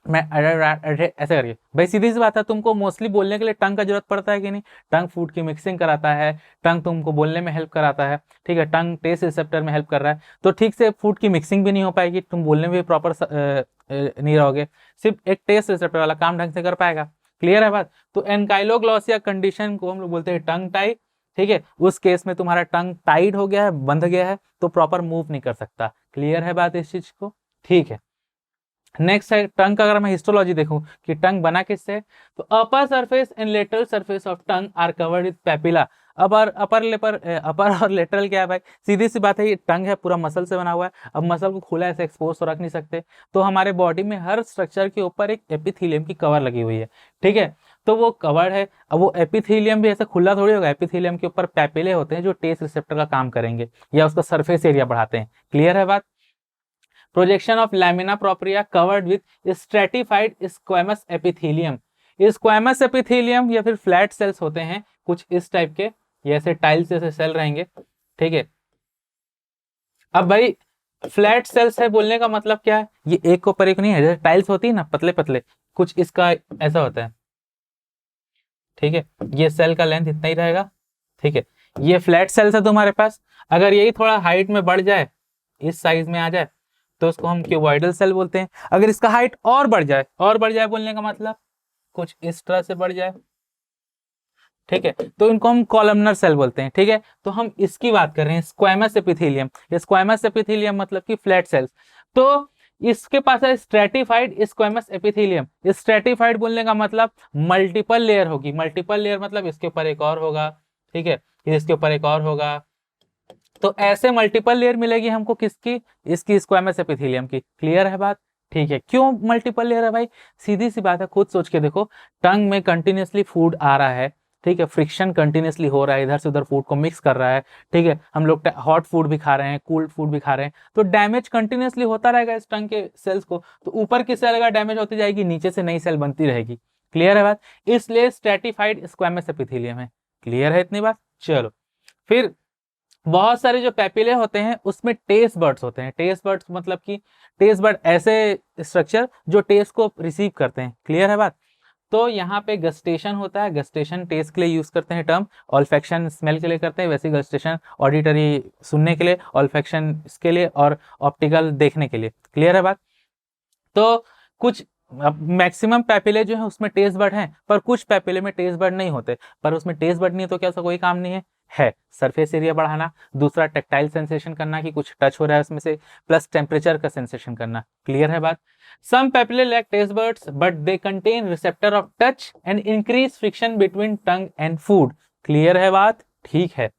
मैं ऐसे करके, भाई सीधी सी बात है, तुमको मोस्टली बोलने के लिए टंग का जरूरत पड़ता है कि नहीं, टंग फूड की मिक्सिंग कराता है, टंग तुमको बोलने में हेल्प कराता है, ठीक है, टंग टेस्ट रिसेप्टर में हेल्प कर रहा है, तो ठीक से फूड की मिक्सिंग भी नहीं हो पाएगी, तुम बोलने में भी प्रॉपर नहीं रहोगे, सिर्फ एक टेस्ट रिसेप्टर वाला काम ढंग से कर पाएगा। क्लियर है बात। तो एनकाइलोग्लॉसिया कंडीशन को हम लोग बोलते हैं टंग टाई, ठीक है, उस केस में तुम्हारा टंग टाइट हो गया है, बंध गया है, तो प्रॉपर मूव नहीं कर सकता। क्लियर है बात इस चीज को, ठीक है। नेक्स्ट है टंग का, अगर मैं हिस्टोलॉजी देखूं कि टंग बना किससे, तो upper surface and lateral surface of tongue are covered with papilla. Upper और लेटरल क्या है भाई, सीधी सी बात है, ये टंग है पूरा मसल से बना हुआ है। अब मसल को खुला ऐसे एक्सपोज तो रख नहीं सकते, तो हमारे बॉडी में हर स्ट्रक्चर के ऊपर एक एपिथेलियम की कवर लगी हुई है, ठीक है, तो वो कवर है। अब वो एपिथेलियम भी ऐसा खुला थोड़ी होगा, एपिथेलियम के ऊपर पेपिले होते हैं जो टेस्ट रिसेप्टर का काम करेंगे या उसका सरफेस एरिया बढ़ाते हैं। क्लियर है बात। Projection of lamina propria covered with stratified squamous epithelium. Squamous epithelium या फिर फ्लैट सेल्स होते हैं कुछ इस टाइप के, ये ऐसे टाइल्स जैसे सेल रहेंगे, ठीक है। अब भाई फ्लैट सेल्स है बोलने का मतलब क्या है, ये एक के ऊपर एक नहीं है, जैसे टाइल्स होती है ना पतले पतले, कुछ इसका ऐसा होता है, ठीक है, ये सेल का लेंथ इतना ही रहेगा, ठीक है, ये फ्लैट सेल्स है तुम्हारे पास। अगर यही थोड़ा हाइट में बढ़ जाए, इस साइज में आ जाए, तो उसको हम क्यूबॉइडल सेल बोलते हैं। अगर इसका हाइट और बढ़ जाए, और बढ़ जाए बोलने का मतलब कुछ इस तरह से बढ़ जाए, ठीक है, तो इनको हम कॉलमनर सेल बोलते हैं, ठीक है। तो हम इसकी बात कर रहे हैं स्क्वैमस एपिथेलियम। स्क्वैमस एपिथेलियम मतलब कि फ्लैट सेल्स, तो इसके पास है स्ट्रेटिफाइड स्क्वैमस एपिथेलियम। स्ट्रेटिफाइड बोलने का मतलब मल्टीपल लेयर होगी, मल्टीपल लेयर मतलब इसके ऊपर एक और होगा, ठीक है, इसके ऊपर एक और होगा, तो ऐसे मल्टीपल लेयर मिलेगी हमको किसकी, इसकी स्क्वैमस एपिथेलियम की। क्लियर है बात, ठीक है। क्यों मल्टीपल लेयर है भाई, सीधी सी बात है, खुद सोच के देखो, टंग में कंटिन्यूसली फूड आ रहा है, ठीक है, फ्रिक्शन कंटिन्यूसली हो रहा है, इधर से उधर फूड को मिक्स कर रहा है, ठीक है, हम लोग हॉट फूड भी खा रहे हैं, कोल्ड फूड भी खा रहे हैं, तो डैमेज कंटिन्यूसली होता रहेगा इस टंग के सेल्स को, तो ऊपर की सेल अगर डैमेज होती जाएगी, नीचे से नई सेल बनती रहेगी। क्लियर है बात, इसलिए स्ट्रेटिफाइड स्क्वैमस एपिथेलियम है। क्लियर है इतनी बात, चलो। फिर बहुत सारे जो पेपिले होते हैं उसमें टेस्ट बर्ड्स होते हैं। टेस्ट बर्ड्स मतलब कि टेस्ट बर्ड ऐसे स्ट्रक्चर जो टेस्ट को रिसीव करते हैं। क्लियर है बात। तो यहाँ पे गस्टेशन होता है, गस्टेशन टेस्ट के लिए यूज करते हैं टर्म, ऑल्फैक्शन स्मेल के लिए करते हैं, वैसे गस्टेशन ऑडिटरी सुनने के लिए, ऑल्फैक्शन इसके लिए, और ऑप्टिकल देखने के लिए। क्लियर है बात। तो कुछ मैक्सिमम पेपिले जो है उसमें टेस्ट बर्ड हैं, पर कुछ पेपिले में टेस्ट बर्ड नहीं होते, पर उसमें टेस्ट बर्ड नहीं है तो क्या उसका कोई काम नहीं है सरफेस एरिया बढ़ाना, दूसरा टेक्टाइल सेंसेशन करना कि कुछ टच हो रहा है उसमें से, प्लस टेम्परेचर का सेंसेशन करना। क्लियर है बात। Some papillae lack taste buds but they contain receptor of touch and increase friction between tongue and food. Clear है बात, ठीक है।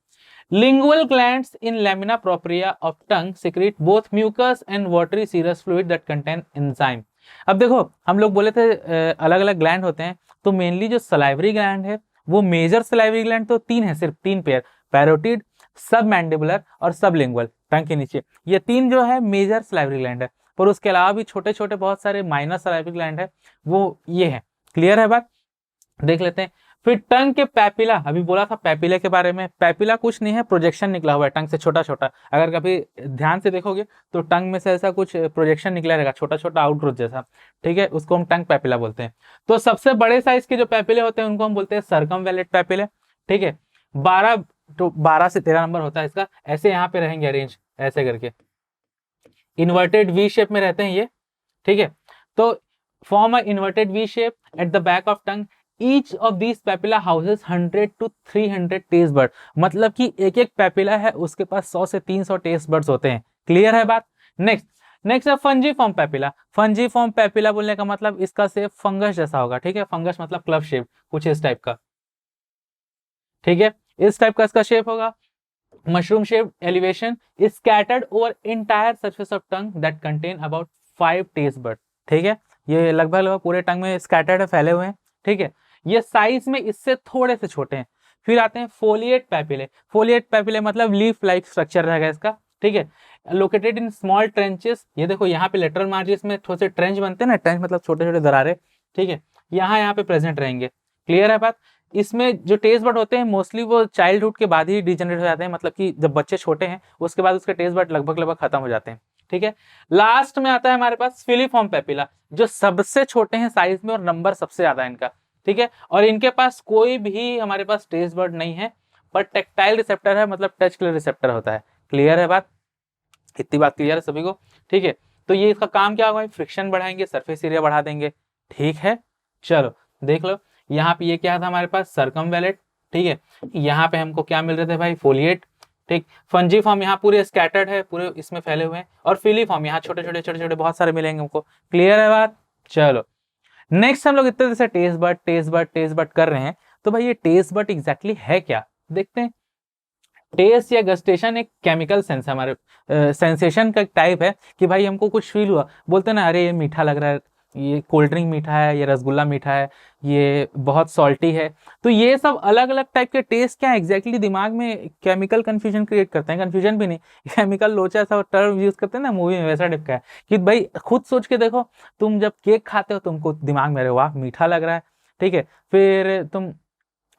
Lingual glands in lamina propria of tongue secrete both mucus and watery serous fluid that contain enzyme। अब देखो हम लोग बोले थे अलग अलग ग्लैंड होते हैं, तो मेनली जो सलाइवरी ग्लैंड है वो मेजर सलाइवरी ग्लैंड तो तीन है, सिर्फ तीन पेयर, पैरोटिड, सब मैंडिबुलर और सब लिंगुअल, टंग के नीचे, ये तीन जो है मेजर सलाइवरी ग्लैंड है, पर उसके अलावा भी छोटे छोटे बहुत सारे माइनर सलाइवरी ग्लैंड है, वो ये है। क्लियर है बात, देख लेते हैं। फिर टंग के पैपिला, अभी बोला था पैपिला के बारे में, पैपिला कुछ नहीं है, प्रोजेक्शन निकला हुआ है टंग से छोटा छोटा, अगर कभी ध्यान से देखोगे तो टंग में से ऐसा कुछ प्रोजेक्शन निकला रहेगा छोटा छोटा आउटग्रोथ जैसा, ठीक है, उसको हम टंग पैपिला बोलते हैं। तो सबसे बड़े साइज के जो पैपिले होते हैं उनको हम बोलते हैं सर्कमवैलेंट पैपिले, ठीक है, 12 तो 12 से 13 नंबर होता है इसका, ऐसे यहाँ पे रहेंगे अरेंज ऐसे करके, इन्वर्टेड वी शेप में रहते हैं ये, ठीक है, तो form a inverted V shape at the back of tongue. Each of these papilla houses 100 to 300 taste bud, मतलब कि एक एक पेपिला है उसके पास 100 से 300 टेस्ट बर्ड्स होते हैं। क्लियर है बात। नेक्स्ट है fungi form papilla. Fungi form papilla बोलने का मतलब इसका शेप फंगस जैसा होगा, ठीक है, फंगस मतलब क्लब शेप, कुछ इस टाइप का, ठीक है, इस टाइप का इसका शेप होगा। Mushroom shape elevation scattered over entire surface of tongue that contain about 5 taste bud, ठीक है, ये लगभग पूरे टंग में स्कैटर्ड है, फैले हुए हैं, ठीक है, ये साइज में इससे थोड़े से छोटे हैं। फिर आते हैं फोलिएट पैपिले। फोलिएट पैपिले मतलब लीफ लाइक स्ट्रक्चर रहेगा इसका, ठीक है, लोकेटेड इन स्मॉल ट्रेंचेस। ये देखो यहाँ पे लेटरल मार्जिन में थोड़े से ट्रेंच बनते हैं ना, ट्रेंच मतलब छोटे छोटे दरारे, ठीक है, यहाँ पे प्रेजेंट रहेंगे। क्लियर है बात। इसमें जो टेस्ट बड होते हैं मोस्टली वो चाइल्डहुड के बाद ही डिजेनरेट हो जाते हैं, मतलब कि जब बच्चे छोटे हैं उसके बाद उसके टेस्ट बड लगभग खत्म हो जाते हैं, ठीक है। लास्ट में आता है हमारे पास फिलीफॉर्म पेपिला, जो सबसे छोटे हैं साइज में और नंबर सबसे ज्यादा है इनका, ठीक है, और इनके पास कोई भी हमारे पास टेस्ट बड नहीं है, पर टेक्टाइल रिसेप्टर है, मतलब टच के लिए रिसेप्टर होता है। क्लियर है बात, इतनी बात क्लियर है सभी को, ठीक है। तो ये इसका काम क्या होगा, फ्रिक्शन बढ़ाएंगे, सरफेस एरिया बढ़ा देंगे, ठीक है। चलो देख लो, यहाँ पे ये क्या था हमारे पास, सर्कमवेलेट, ठीक है, यहाँ पे हमको क्या मिल रहे थे भाई, फोलिएट, ठीक। फंजीफॉर्म यहाँ पूरे स्कैटर्ड है, पूरे इसमें फैले हुए हैं, और फिलीफॉर्म यहाँ छोटे छोटे बहुत सारे मिलेंगे हमको। क्लियर है बात। चलो नेक्स्ट हम लोग इतने से टेस्ट बट कर रहे हैं, तो भाई ये टेस्ट बट एग्जैक्टली है क्या, देखते हैं। टेस्ट या गस्टेशन एक केमिकल सेंस है, हमारे सेंसेशन का टाइप है कि भाई हमको कुछ फील हुआ, बोलते हैं ना, अरे ये मीठा लग रहा है, ये कोल्ड ड्रिंक मीठा है, ये रसगुल्ला मीठा है, ये बहुत सॉल्टी है। तो ये सब अलग अलग टाइप के टेस्ट क्या है एग्जैक्टली दिमाग में केमिकल कंफ्यूजन क्रिएट करते हैं, कंफ्यूजन भी नहीं, केमिकल लोचा ऐसा टर्म यूज करते हैं ना मूवी में, वैसा टाइप का है कि भाई खुद सोच के देखो, तुम जब केक खाते हो तुमको दिमाग में, अरे वाह मीठा लग रहा है, ठीक है, फिर तुम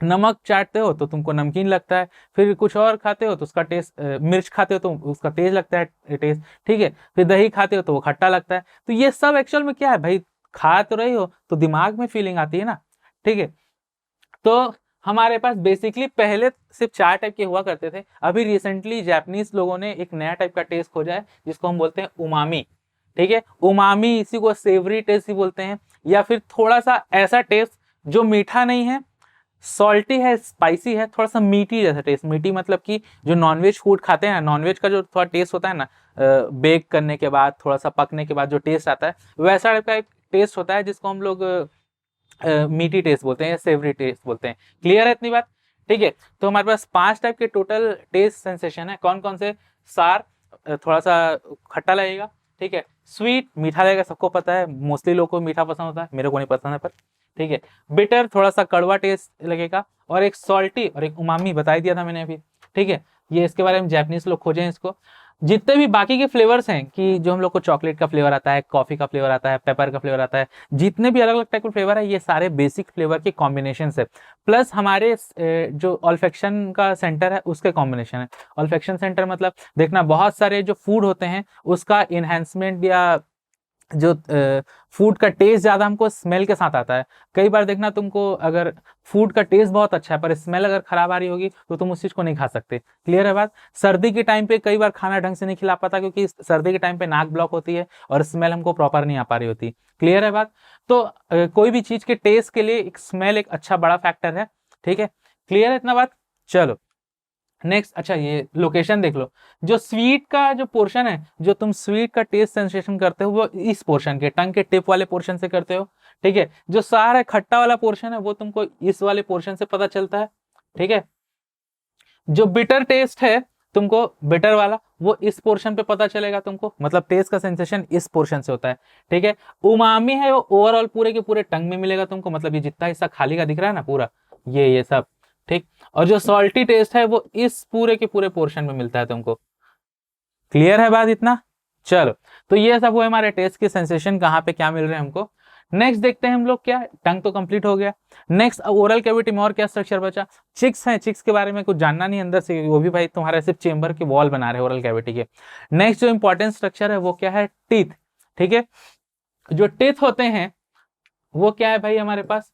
नमक चाटते हो तो तुमको नमकीन लगता है, फिर कुछ और खाते हो तो उसका टेस्ट, मिर्च खाते हो तो उसका तेज लगता है टेस्ट, ठीक है, फिर दही खाते हो तो वो खट्टा लगता है। तो ये सब एक्चुअल में क्या है भाई, खा तो रही हो तो दिमाग में फीलिंग आती है ना, ठीक है। तो हमारे पास बेसिकली पहले सिर्फ 4 टाइप के हुआ करते थे, अभी रिसेंटली जापानीज लोगों ने एक नया टाइप का टेस्ट खोजा है जिसको हम बोलते हैं उमामी, ठीक है। उमामी, इसी को सेवरी टेस्ट ही बोलते हैं, या फिर थोड़ा सा ऐसा टेस्ट जो मीठा नहीं है, सॉल्टी है, स्पाइसी है, थोड़ा सा मीठी जैसा टेस्ट। मीठी मतलब कि जो नॉनवेज फूड खाते हैं ना, नॉनवेज का जो थोड़ा टेस्ट होता है ना, बेक करने के बाद थोड़ा सा पकने के बाद जो टेस्ट आता है, वैसा टाइप का एक टेस्ट होता है जिसको हम लोग मीठी टेस्ट बोलते हैं या सेवरी टेस्ट बोलते हैं। क्लियर है इतनी बात, ठीक है। तो हमारे पास 5 टाइप के टोटल टेस्ट सेंसेशन है, कौन कौन से, सार, थोड़ा सा खट्टा लगेगा, ठीक है, स्वीट मीठा लगेगा, सबको पता है, मोस्टली लोग को मीठा पसंद होता है, मेरे को नहीं पसंद है पर, ठीक है, बिटर थोड़ा सा कड़वा टेस्ट लगेगा, और एक सॉल्टी और एक उमामी बता दिया था मैंने अभी, ठीक है। ये इसके बारे में जापानीज लोग खोजे हैं इसको। जितने भी बाकी के फ्लेवर्स हैं कि जो हम लोग को चॉकलेट का फ्लेवर आता है, कॉफी का फ्लेवर आता है, पेपर का फ्लेवर आता है, जितने भी अलग अलग टाइप के फ्लेवर है, ये सारे बेसिक फ्लेवर के कॉम्बिनेशन है, प्लस हमारे जो ऑल्फेक्शन का सेंटर है उसके कॉम्बिनेशन है। ऑल्फेक्शन सेंटर मतलब देखना, बहुत सारे जो फूड होते हैं उसका इन्हेंसमेंट या जो फूड का टेस्ट ज्यादा हमको स्मेल के साथ आता है। कई बार देखना, तुमको अगर फूड का टेस्ट बहुत अच्छा है पर स्मेल अगर खराब आ रही होगी तो तुम उस चीज को नहीं खा सकते। क्लियर है बात। सर्दी के टाइम पे कई बार खाना ढंग से नहीं खिला पाता क्योंकि सर्दी के टाइम पे नाक ब्लॉक होती है और स्मेल हमको प्रॉपर नहीं आ पा रही होती। क्लियर है बात। तो कोई भी चीज के टेस्ट के लिए एक स्मेल एक अच्छा बड़ा फैक्टर है। ठीक है, क्लियर है इतना बात। चलो नेक्स्ट, अच्छा ये लोकेशन देख लो। जो स्वीट का जो पोर्शन है, जो तुम स्वीट का टेस्ट सेंसेशन करते हो वो इस पोर्शन के टंग के टिप वाले पोर्शन से करते हो। ठीक है, जो सारा खट्टा वाला पोर्शन है वो तुमको इस वाले पोर्शन से पता चलता है। ठीक है, जो बिटर टेस्ट है तुमको बिटर वाला वो इस पोर्शन पे पता चलेगा तुमको, मतलब टेस्ट का सेंसेशन इस पोर्शन से होता है। ठीक है, उमामी है वो ओवरऑल पूरे के पूरे टंग में मिलेगा तुमको, मतलब ये जितना हिस्सा खाली का दिख रहा है ना पूरा ये सब। ठीक, और जो सॉल्टी टेस्ट है वो इस पूरे के पूरे पोर्शन में मिलता है तुमको। क्लियर है बात इतना। चलो तो ये सब हुए हमारे टेस्ट के सेंसेशन, कहाँ पे क्या मिल रहे हैं हमको। नेक्स्ट देखते हैं हम लोग क्या, टंग तो कंप्लीट हो गया। नेक्स्ट ओरल कैविटी में और क्या स्ट्रक्चर बचा, चिक्स हैं, चिक्स के बारे में कुछ जानना नहीं अंदर से, वो भी भाई तुम्हारे सिर्फ चेंबर के वॉल बना रहे हैं ओरल कैविटी के। नेक्स्ट जो इंपॉर्टेंट स्ट्रक्चर है वो क्या है, टीथ। ठीक है, जो टीथ होते हैं वो क्या है भाई हमारे पास,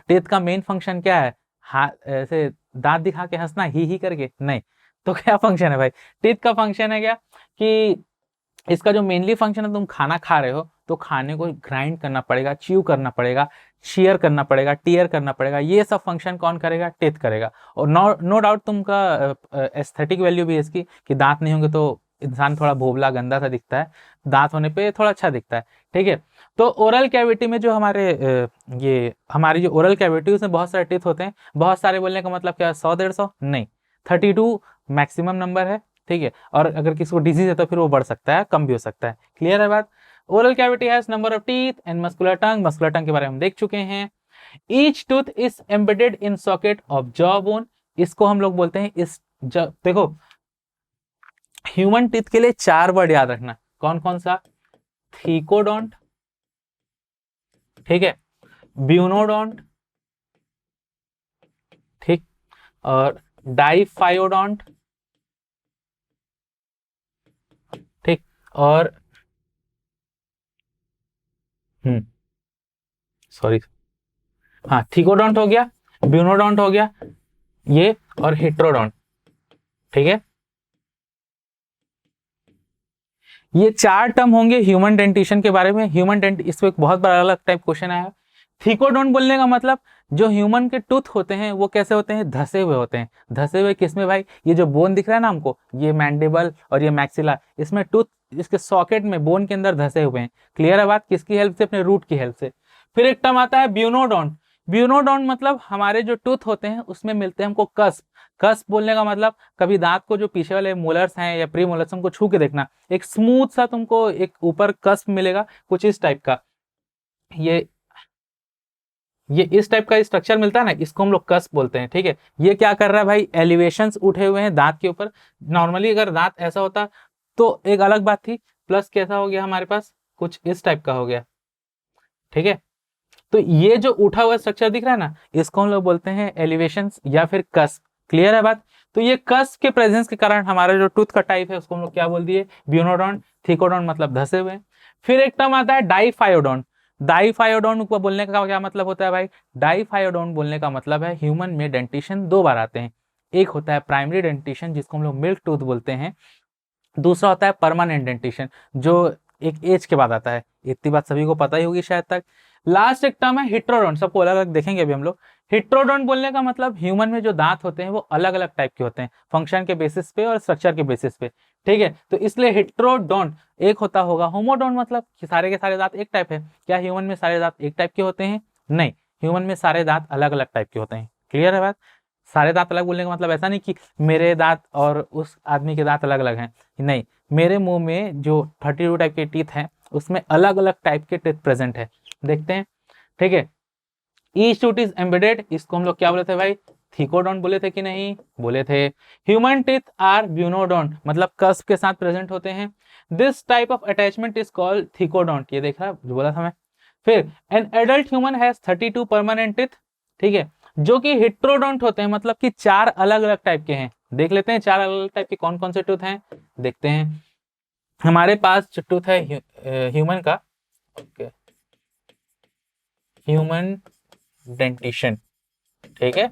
टीथ का मेन फंक्शन क्या है, हाँ ऐसे दांत दिखा के हंसना ही करके नहीं, तो क्या फंक्शन है भाई, टीथ का फंक्शन है क्या कि इसका जो मेनली फंक्शन है, तुम खाना खा रहे हो तो खाने को ग्राइंड करना पड़ेगा, च्यू करना पड़ेगा, शेयर करना पड़ेगा, टीयर करना पड़ेगा, ये सब फंक्शन कौन करेगा, टीथ करेगा। और नो डाउट तुमका एस्थेटिक वैल्यू भी है इसकी कि दांत नहीं होंगे तो इंसान थोड़ा भोबला गंदा सा दिखता है, दांत होने पे थोड़ा अच्छा दिखता है। ठीक है, तो ओरल कैविटी में जो हमारे ये हमारी जो ओरल कैविटी उसमें बहुत सारे टीथ होते हैं। बहुत सारे बोलने का मतलब क्या, 100-150 नहीं, 32 मैक्सिमम नंबर है। ठीक है, और अगर किसी को डिजीज है तो फिर वो बढ़ सकता है, कम भी हो सकता है। क्लियर है बात। Oral cavity has number of teeth and muscular tongue, muscular tongue के बारे में हम देख चुके हैं। Each tooth is embedded in socket of jaw bone, इसको हम लोग बोलते हैं इस देखो ह्यूमन टीथ के लिए 4 वर्ड याद रखना, कौन कौन सा? थीकोडोंट, ठीक है, ब्यूनोडोंट, ठीक, और डाइफायोडोंट, ठीक, और सॉरी, हाँ थीकोडोंट हो गया, ब्यूनोडोंट हो गया ये, और हेट्रोडोंट, ठीक है। ये 4 टर्म होंगे ह्यूमन डेंटिशन के बारे में। ह्यूमन डेंट, इस पे एक बहुत बड़ा अलग टाइप क्वेश्चन आया। थीकोडोंट बोलने का मतलब जो ह्यूमन के टूथ होते हैं वो कैसे होते हैं? धसे हुए होते हैं। धसे हुए किसमें भाई? ये जो बोन दिख रहा है ना हमको, ये मैंडिबल और ये मैक्सिला, इसमें टूथ इसके सॉकेट में बोन के अंदर धसे हुए हैं। क्लियर है बात? किसकी हेल्प से? अपने रूट की हेल्प से। फिर एक टर्म आता है ब्यूनोडोंट। ब्यूनोडोंट मतलब हमारे जो टूथ होते हैं उसमें मिलते हैं हमको कस्प। कस्प बोलने का मतलब कभी दांत को जो पीछे वाले मोलर्स हैं या प्री मोलर्स उनको छू के देखना, एक स्मूथ सा तुमको एक ऊपर कस्प मिलेगा कुछ इस टाइप का। ये इस टाइप का स्ट्रक्चर मिलता है ना, इसको हम लोग कस्प बोलते हैं, ठीक है। ये क्या कर रहा है भाई? एलिवेशंस उठे हुए हैं दांत के ऊपर। नॉर्मली अगर दांत ऐसा होता तो एक अलग बात थी, प्लस कैसा हो गया हमारे पास? कुछ इस टाइप का हो गया, ठीक है। तो ये जो उठा हुआ स्ट्रक्चर दिख रहा है ना, इसको हम लोग बोलते हैं एलिवेशंस या फिर कस्प। क्लियर है बात? तो ये कस्प के प्रेजेंस के कारण हमारा जो टूथ का टाइप है उसको हम लोग क्या बोल दिए? ब्यूनोडोंट। थीकोडोंट मतलब धसे हुए। फिर एक टर्म आता है डाइफायोडोंट। डाइफायोडोंट को बोलने का क्या मतलब होता है भाई? डाइफायोडोंट बोलने का मतलब है ह्यूमन में डेंटिशन 2 बार आते हैं। एक होता है प्राइमरी डेंटिशन जिसको हम लोग मिल्क टूथ बोलते हैं, दूसरा होता है परमानेंट डेंटिशन जो एक एज के बाद आता है। इतनी बात सभी को पता ही होगी शायद तक। लास्ट एक टर्म है हिट्रोडोंट, सबको अलग अलग देखेंगे अभी हम लोग। हिट्रोडोंट बोलने का मतलब ह्यूमन में जो दांत होते हैं वो अलग अलग टाइप के होते हैं, फंक्शन के बेसिस पे और स्ट्रक्चर के बेसिस पे, ठीक है। तो इसलिए हिट्रोडोंट एक होता होगा। होमोडोंट मतलब कि सारे के सारे दांत एक टाइप है। क्या ह्यूमन में सारे दांत एक टाइप के होते हैं? नहीं, ह्यूमन में सारे दांत अलग अलग टाइप के होते हैं। क्लियर है बात? सारे दांत अलग बोलने का मतलब ऐसा नहीं कि मेरे दांत और उस आदमी के दांत अलग अलग हैं, नहीं, मेरे मुंह में जो 32 टाइप के टीथ हैं उसमें अलग अलग टाइप के टीथ प्रेजेंट है। देखते हैं, ठीक है। ईच टूथ इज एम्बेडेड, इसको हम लोग क्या बोले थे भाई? थीकोडोंट बोले थे कि नहीं? बोले थे। ह्यूमन टीथ आर ब्यूनोडोंट मतलब कस्प के साथ प्रेजेंट होते हैं। This type of attachment is called thecodont, ये देख रहा जो बोला था मैं। फिर an adult human has 32 permanent teeth, ठीक है, जो कि हिट्रोडोंट होते हैं, मतलब कि 4 अलग अलग टाइप के हैं। देख लेते हैं 4 अलग अलग टाइप के कौन कौन से टूथ हैं, देखते हैं। हमारे पास जो टूथ है ह्यूमन का, ओके, ह्यूमन डेंटिशन, ठीक है,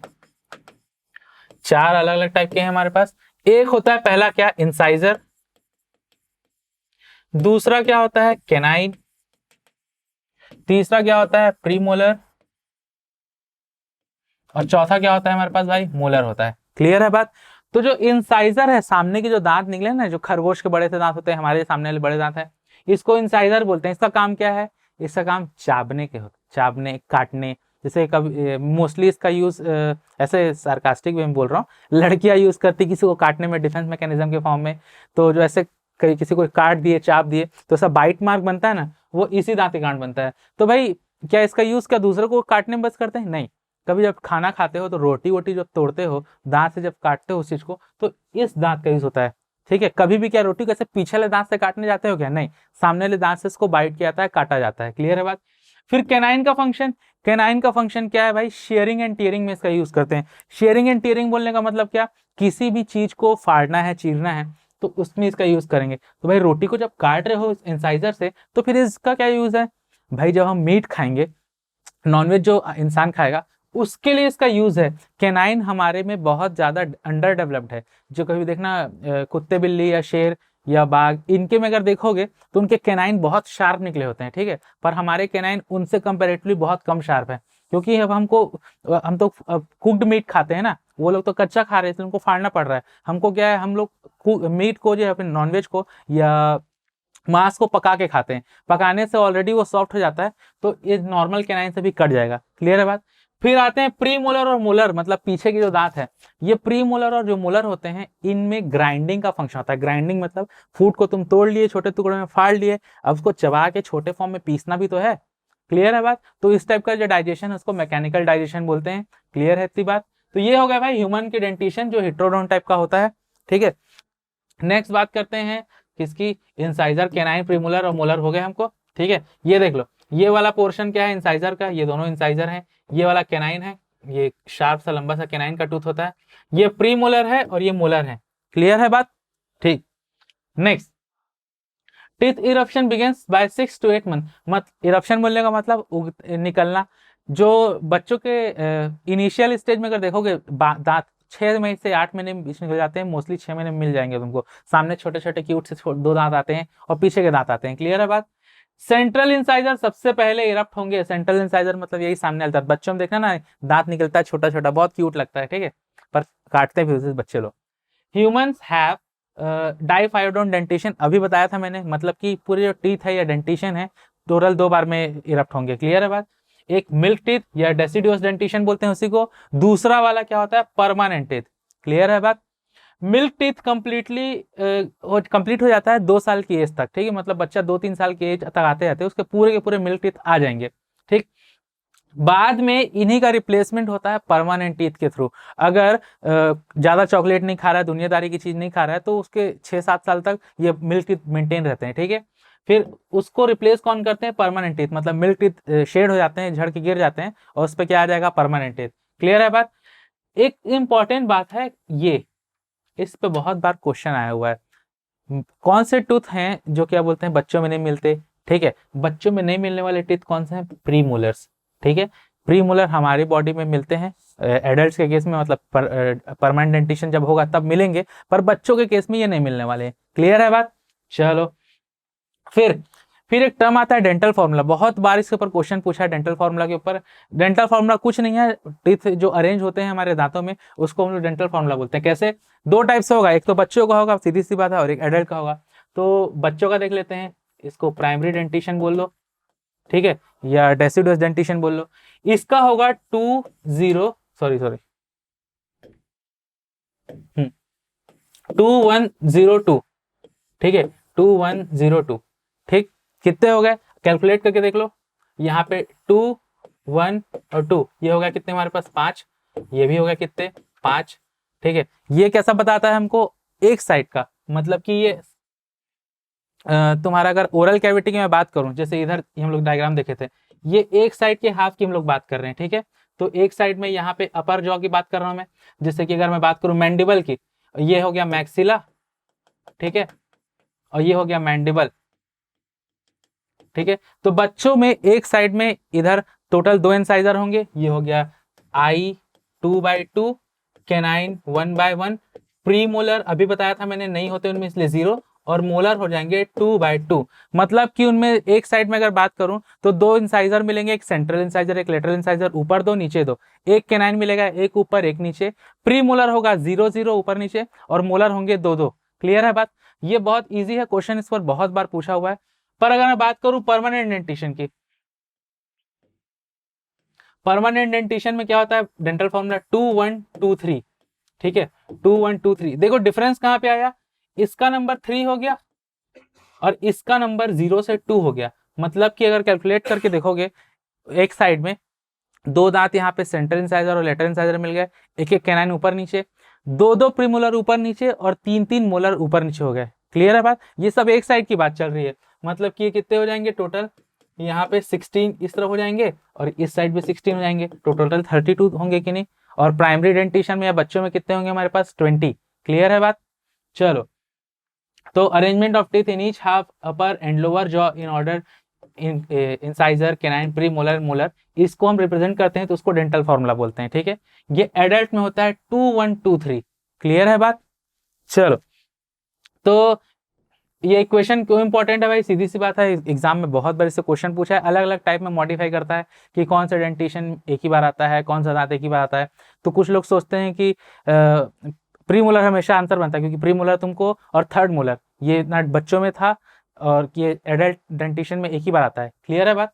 4 अलग अलग टाइप के हैं हमारे पास। एक होता है पहला क्या? इंसाइजर। दूसरा क्या होता है? कैनाइन। तीसरा क्या होता है? प्रीमोलर। और चौथा क्या होता है हमारे पास भाई? मोलर होता है। क्लियर है बात? तो जो इंसाइजर है, सामने के जो दांत निकले ना, जो खरगोश के बड़े से दांत होते हैं, हमारे सामने वाले बड़े दांत है, इसको इंसाइजर बोलते हैं। इसका काम क्या है? इसका काम चाबने के होते, चाबने, काटने। जैसे कभी मोस्टली इसका यूज ऐसे सार्कास्टिक वे में बोल रहा हूँ, लड़कियां यूज करती किसी को काटने में, डिफेंस मैकेनिज्म के फॉर्म में। तो जो ऐसे किसी को काट दिए, चाप दिए, तो ऐसा बाइट मार्क बनता है ना, वो इसी दांत के कारण बनता है। तो भाई क्या इसका यूज क्या दूसरे को काटने में बस करते हैं? नहीं, कभी जब खाना खाते हो तो रोटी वोटी जब तोड़ते हो, दांत से जब काटते हो उस चीज को, तो इस दांत का यूज होता है, ठीक है। कभी भी क्या रोटी कैसे पीछे वाले दांत से काटने जाते हो क्या? नहीं, सामने वाले दांत से इसको बाइट किया जाता है, काटा जाता है। क्लियर है बात? फिर कैनाइन का फंक्शन, कैनाइन का फंक्शन क्या है भाई? शेयरिंग एंड टीयरिंग में इसका यूज करते हैं। शेयरिंग एंड टीयरिंग बोलने का मतलब क्या? किसी भी चीज को फाड़ना है, चीरना है, तो उसमें इसका यूज करेंगे। तो भाई रोटी को जब काट रहे हो इंसाइजर से, तो फिर इसका क्या यूज है भाई? जब हम मीट खाएंगे, नॉनवेज जो इंसान खाएगा, उसके लिए इसका यूज है। कैनाइन हमारे में बहुत ज्यादा अंडर डेवलप्ड है। जो कभी देखना कुत्ते, बिल्ली या शेर या बाघ, इनके में अगर देखोगे तो उनके कैनाइन बहुत शार्प निकले होते हैं, ठीक है। पर हमारे कैनाइन उनसे कंपेरेटिवली बहुत कम शार्प है, क्योंकि अब हम तो कुक्ड मीट खाते हैं ना, वो लोग तो कच्चा खा रहे थे, उनको फाड़ना पड़ रहा है। हमको क्या है, हम लोग मीट को जो है अपने नॉनवेज को या मांस को पका के खाते हैं। पकाने से ऑलरेडी वो सॉफ्ट हो जाता है, तो ये नॉर्मल कैनाइन से भी कट जाएगा। क्लियर है बात? फिर आते हैं प्री मोलर और मोलर, मतलब पीछे की जो दांत है। ये प्री मोलर और जो मोलर होते हैं, इनमें ग्राइंडिंग का फंक्शन होता है। ग्राइंडिंग मतलब फूड को तुम तोड़ लिए, छोटे टुकड़ों में फाड़ लिए, अब उसको चबा के छोटे फॉर्म में पीसना भी तो है। क्लियर है बात। तो इस टाइप का जो डाइजेशन है उसको मैकेनिकल डाइजेशन बोलते हैं। क्लियर है इतनी बात। तो ये हो गया भाई ह्यूमन की डेंटिशन जो हेट्रोडोन टाइप का होता है। ठीक है, नेक्स्ट बात करते हैं किसकी, इंसाइजर, कैनाइन, प्रीमोलर और मोलर हो गए हमको। ठीक है, ये देख लो, ये वाला पोर्शन क्या है इंसाइजर का, ये दोनों इंसाइजर हैं। ये वाला कैनाइन है, ये शार्प सा लंबा सा कैनाइन का टूथ होता है। ये प्रीमोलर है और ये मोलर है। क्लियर है बात। ठीक, next, teeth eruption begins bye 6 to 8 month. मत इरप्शन बोलने का मतलब निकलना। जो बच्चों के इनिशियल स्टेज में अगर देखोगे दांत 6 महीने से 8 महीने में बीच निकल जाते हैं, मोस्टली 6 महीने में मिल जाएंगे तुमको। सामने छोटे छोटे क्यूट से 2 दांत आते हैं और पीछे के दांत आते हैं। क्लियर है बात। सेंट्रल इंसाइजर सबसे पहले इरप्ट होंगे। सेंट्रल इंसाइजर मतलब यही सामने वाला दांत, बच्चों में देखना ना दांत निकलता है छोटा छोटा, बहुत क्यूट लगता है। ठीक है, पर काटते भी उसे बच्चे लोग। ह्यूमंस हैव डाइफायोडोन डेंटिशन, अभी बताया था मैंने, मतलब कि पूरे जो टीथ है या डेंटिशन है टोटल 2 बार में इरप्ट होंगे। क्लियर है बात। एक मिल्क टीथ या डेसिडुअस डेंटिशन बोलते हैं उसी को। दूसरा वाला क्या होता है, परमानेंट टीथ। क्लियर है बात। मिल्क टीथ कंप्लीट हो जाता है 2 साल की एज तक। ठीक है, मतलब बच्चा 2-3 साल की एज तक आते आते उसके पूरे के पूरे मिल्क टीथ आ जाएंगे। ठीक, बाद में इन्हीं का रिप्लेसमेंट होता है परमानेंट टीथ के थ्रू। अगर ज्यादा चॉकलेट नहीं खा रहा है, दुनियादारी की चीज नहीं खा रहा है, तो उसके 6-7 साल तक ये मिल्क टीथ मेंटेन रहते हैं। ठीक है, फिर उसको रिप्लेस कौन करते हैं, परमानेंट टीथ। मतलब मिल्क टीथ शेड हो जाते हैं, झड़ के गिर जाते हैं और उस पर क्या आ जाएगा, परमानेंट टीथ। क्लियर है बात। एक इंपॉर्टेंट बात है ये, इस पे बहुत बार क्वेश्चन आया हुआ है, कौन से टूथ हैं जो क्या बोलते हैं बच्चों में नहीं मिलते। ठीक है, बच्चों में नहीं मिलने वाले टीथ कौन से हैं, प्रीमोलर्स। ठीक है, प्रीमोलर हमारी बॉडी में मिलते हैं एडल्ट्स के केस में, मतलब परमानेंट डेंटिशन जब होगा तब मिलेंगे, पर बच्चों के केस में ये नहीं मिलने वाले हैं। क्लियर है बात। चलो, फिर एक टर्म आता है डेंटल फॉर्मूला। बहुत बार इसके ऊपर क्वेश्चन पूछा है डेंटल फॉर्मूला के ऊपर। डेंटल फॉर्मूला कुछ नहीं है, टीथ जो अरेंज होते हैं हमारे दांतों में उसको हम लोग डेंटल फॉर्मूला बोलते हैं। कैसे, 2 टाइप से होगा, एक तो बच्चों का होगा, सीधी सी बात है, और एक एडल्ट का होगा। तो बच्चों का देख लेते हैं, इसको प्राइमरी डेंटिशन बोल लो। ठीक है, या डेसिडुअस डेंटिशन बोल लो। इसका होगा 2102। ठीक है, 2102। ठीक, कितने हो गए, कैलकुलेट करके देख लो। यहाँ पे 2, 1 और 2, ये हो गया कितने हमारे पास, 5। ये भी हो गया कितने, 5। ठीक है, ये कैसा बताता है हमको, एक साइड का, मतलब कि ये तुम्हारा अगर ओरल कैविटी की मैं बात करूं, जैसे इधर हम लोग डायग्राम देखे थे, ये एक साइड के हाफ की हम लोग बात कर रहे हैं। ठीक है, तो एक साइड में यहाँ पे अपर जॉ की बात कर रहा हूं मैं। जैसे कि अगर मैं बात करूं मैंडिबल की, ये हो गया मैक्सिला। ठीक है, और ये हो गया मैंडिबल। ठीक है, तो बच्चों में एक साइड में इधर टोटल 2 इंसाइजर होंगे, ये हो गया आई 2/2, कैनाइन 1/1, प्रीमोलर अभी बताया था मैंने नहीं होते उनमें इसलिए 0, और मोलर हो जाएंगे 2/2। मतलब कि उनमें एक साइड में अगर बात करूं तो 2 इंसाइजर मिलेंगे, एक सेंट्रल इंसाइजर एक लेटरल इंसाइजर, ऊपर 2 नीचे 2। एक कैनाइन मिलेगा, एक ऊपर एक नीचे। प्रीमोलर होगा 0-0 ऊपर नीचे, और मोलर होंगे 2-2। क्लियर है बात। ये बहुत ईजी है, क्वेश्चन इस पर बहुत बार पूछा हुआ है। पर अगर मैं बात करूं परमानेंट डेंटिशन की, परमानेंट डेंटिशन में क्या होता है, डेंटल फॉर्मूला 2123। ठीक है, 2123। देखो डिफरेंस कहां पे आया, इसका नंबर 3 हो गया और इसका नंबर 0 से 2 हो गया। मतलब कि अगर कैलकुलेट करके देखोगे, एक साइड में 2 दांत यहाँ पे सेंट्रल इंसाइजर और लेटरल इंसाइजर मिल गए, एक एक कैनाइन ऊपर नीचे, 2-2 प्रीमोलर ऊपर नीचे और 3-3 मोलर ऊपर नीचे हो गए। क्लियर है बात। ये सब एक साइड की बात चल रही है, मतलब कि ये कितने हो जाएंगे टोटल, यहाँ पे 16 इस तरफ हो जाएंगे और इस साइड पे 16 हो जाएंगे, तो टोटल 32 होंगे कि नहीं। और प्राइमरी डेंटिशन में या बच्चों में कितने होंगे हमारे पास, 20। क्लियर है बात। चलो, तो arrangement of teeth in each half upper and lower jaw in order, incisor, canine, pre molar, molar, इसको हम रिप्रेजेंट करते हैं तो उसको डेंटल फॉर्मूला बोलते हैं। ठीक है, ये एडल्ट में होता है 2123। क्लियर है बात। चलो, तो ये इक्वेशन क्यों इंपॉर्टेंट है भाई, सीधी सी बात है, एग्जाम में बहुत बार इससे क्वेश्चन पूछा है, अलग अलग टाइप में मॉडिफाई करता है कि कौन सा डेंटिशन एक ही बार आता है, कौन सा दांत एक ही बार आता है। तो कुछ लोग सोचते हैं कि प्रीमोलर हमेशा आंसर बनता है, क्योंकि प्रीमोलर तुमको और थर्ड मोलर ये ना बच्चों में था और ये एडल्ट डेंटिशन में एक ही बार आता है। क्लियर है बात।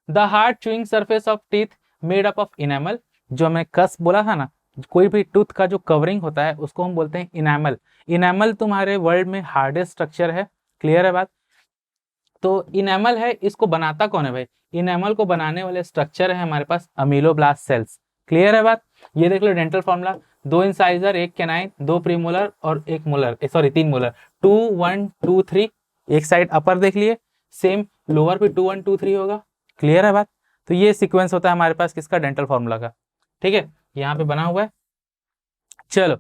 The hard chewing surface of teeth made up of enamel, जो मैं कस बोला था ना, कोई भी टूथ का जो कवरिंग होता है उसको हम बोलते हैं इनेमल। इनेमल तुम्हारे वर्ल्ड में हार्डेस्ट स्ट्रक्चर है। क्लियर है बात। तो इनेमल है, इसको बनाता कौन है भाई? इनेमल को बनाने वाले स्ट्रक्चर है हमारे पास अमीलोब्लास्ट सेल्स। क्लियर है बात? ये देख लो dental formula, 2 incisor, 1 canine, 2 premolar और 1 मोलर, सॉरी 3 मोलर, 2 1 2 3। एक साइड अपर देख लिए, सेम लोअर पे 2 1 2 3 होगा। क्लियर है बात? तो ये सीक्वेंस होता है हमारे पास किसका? डेंटल फॉर्मूला का। ठीक है, यहाँ पे बना हुआ है। चलो